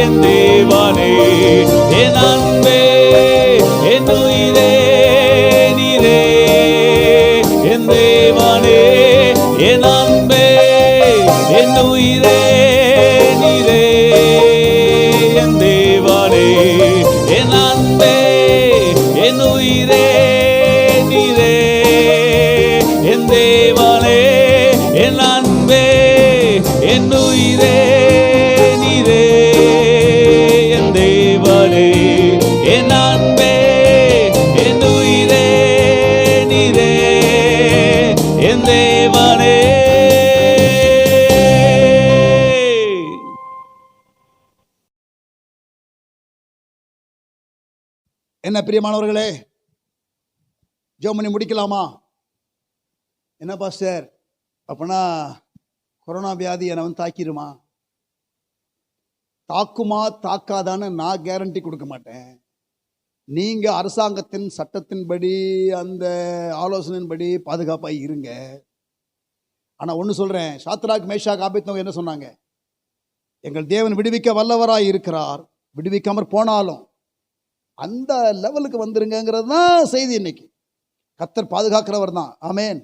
Speaker 2: என் தேவனே. என் அன்பே, என் உயிரே நீரே, என் தேவனே. என் அன்பே, என் உயிரே நீரே, என் தேவனே. என் அன்பே, என் உயிரே நீரே, என் தேவனே. என் அன்பே, என் உயிரே நீரே, என் தேவனே. என் அன்பே, என் உயிரே நீரே, என் தேவனே.
Speaker 1: என்ன பிரியமானவர்களே, ஜெபம் பண்ணி முடிக்கலாமா? என்ன பாஸ்டர், அப்பனா கொரோனா வியாதி என்னை தாக்கிடுமா? தாக்குமா தாக்காதான்னு நான் கேரண்டி கொடுக்க மாட்டேன். நீங்க அரசாங்கத்தின் சட்டத்தின்படி அந்த ஆலோசனையின்படி பாதுகாப்பாக இருங்க. ஆனால் ஒன்று சொல்றேன், சாத்ராக் மேஷாக் ஆபேத்நேகோ என்ன சொன்னாங்க? எங்கள் தேவன் விடுவிக்க வல்லவராய் இருக்கிறார், விடுவிக்காமற் போனாலும் அந்த லெவலுக்கு வந்துருங்கிறது தான் செய்தி. இன்னைக்கு கர்த்தர் பாதுகாக்கிறவர் தான். ஆமேன்.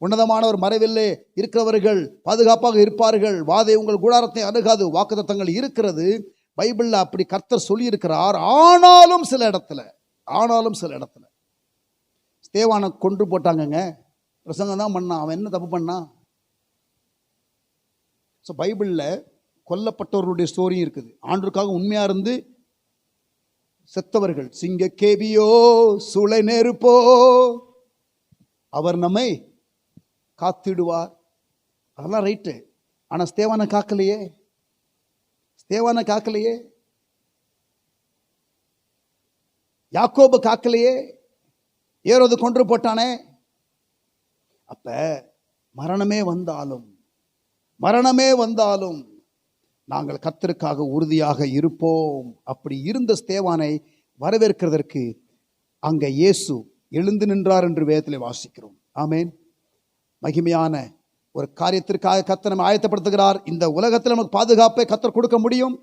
Speaker 1: உன்னதமான ஒரு மறைவில்லே இருக்கிறவர்கள் பாதுகாப்பாக இருப்பார்கள். வாதை உங்கள் கூடாரத்தை அணுகாது. வாக்குத்தத்தங்கள் இருக்கிறது, பைபிள்ல அப்படி கர்த்தர் சொல்லி இருக்கிறார். ஆனாலும் சில இடத்துல ஸ்தேவானை கொன்று போட்டாங்கங்க. பிரசங்கம் தான் பண்ணான், அவன் என்ன தப்பு பண்ணான்? ஸோ பைபிளில் கொல்லப்பட்டவர்களுடைய ஸ்டோரியும் இருக்குது. ஆண்டவருக்காக உண்மையாக இருந்து செத்தவர்கள், சிங்க கேபியோ சூளை நெருப்போ அவர் நம்மை காத்திடுவார், அதெல்லாம் ரைட்டு. ஆனால் ஸ்தேவானை காக்கலையே, யாக்கோபு காக்கலையே, ஏரோது கொன்று போட்டானே. அப்ப மரணமே வந்தாலும் நாங்கள் கர்த்தருக்காக உறுதியாக இருப்போம். அப்படி இருந்த ஸ்தேவானை வரவேற்கிறதற்கு அங்க இயேசு எழுந்து நின்றார் என்று வேதத்திலே வாசிக்கிறோம். ஆமேன். மகிமையான ஒரு காரியத்திற்காக கர்த்தர் நம்மை ஆயத்தப்படுத்துகிறார். இந்த உலகத்தில் நமக்கு பாதுகாப்பை கர்த்தர் கொடுக்க முடியும்.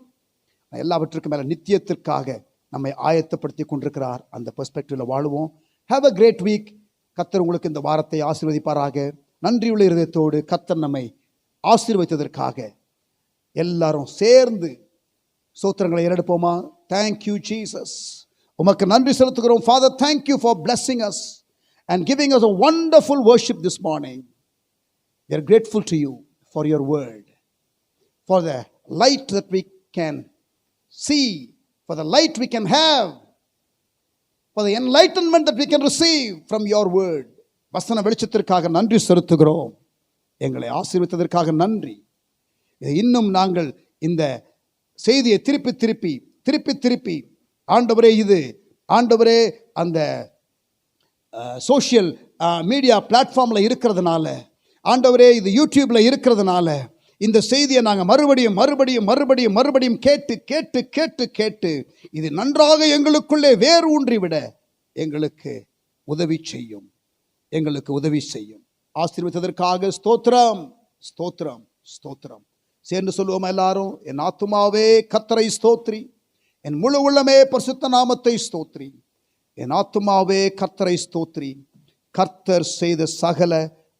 Speaker 1: எல்லாவற்றுக்கும் மேல நித்தியத்திற்காக நம்மை ஆயத்தப்படுத்தி கொண்டிருக்கிறார். அந்த பெர்ஸ்பெக்டிவ்ல வாழுவோம். Have a great week. கர்த்தர் உங்களுக்கு இந்த வாரத்தை ஆசீர்வதிப்பாராக. நன்றியுள்ள இருதயத்தோடு கர்த்தர் நம்மை ஆசீர்வதித்ததற்காக எல்லாரும் சேர்ந்து ஸ்தோத்திரங்களை ஏறெடுப்போமா? தேங்க்யூ ஜீசஸ், உமக்கு நன்றி செலுத்துகிறோம். Father, thank you for blessing as and giving us a wonderful worship this morning. We are grateful to you for your word, for the light that we can see, for the light we can have, for the enlightenment that we can receive from your word. வசன வெளிச்சத்திற்காக நன்றி செலுத்துகிறோம். எங்களை ஆசீர்வதித்ததற்காக நன்றி. இன்னும் நாங்கள் இந்த செய்தியை திருப்பி ஆண்டவரே அந்த சோஷியல் மீடியா பிளாட்ஃபார்மில் இருக்கிறதுனால, ஆண்டவரே இது யூடியூப்பில் இருக்கிறதுனால இந்த செய்தியை நாங்கள் மறுபடியும் கேட்டு இது நன்றாக எங்களுக்குள்ளே வேர் ஊன்றிவிட எங்களுக்கு உதவி செய்யும். ஆசீர்வதித்ததற்காக ஸ்தோத்திரம். சேர்ந்து சொல்லுவோம் எல்லாரும். என் ஆத்துமாவே கர்த்தரை ஸ்தோத்ரி, என் முழு உள்ளமே பரிசுத்த நாமத்தை ஸ்தோத்ரி. என் ஆத்துமாவே கர்த்தரை ஸ்தோத்ரி, கர்த்தர் செய்த சகல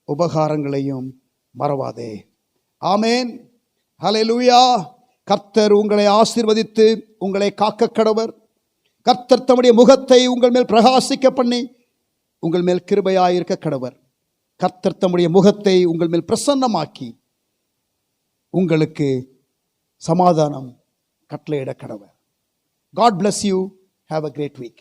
Speaker 1: உபகாரங்களையும் மறவாதே. ஆமேன். ஹல்லேலூயா. கர்த்தர் உங்களை ஆசீர்வதித்து உங்களை காக்க கடவர். கர்த்தர் தம்முடைய முகத்தை உங்கள் மேல் பிரகாசிக்க பண்ணி உங்கள் மேல் கிருபையாயிருக்க கடவர். கர்த்தர் தம்முடைய முகத்தை உங்கள் மேல் பிரசன்னமாக்கி உங்களுக்கு சமாதானம் கட்டளையிட கடவர். God bless you. Have a great week.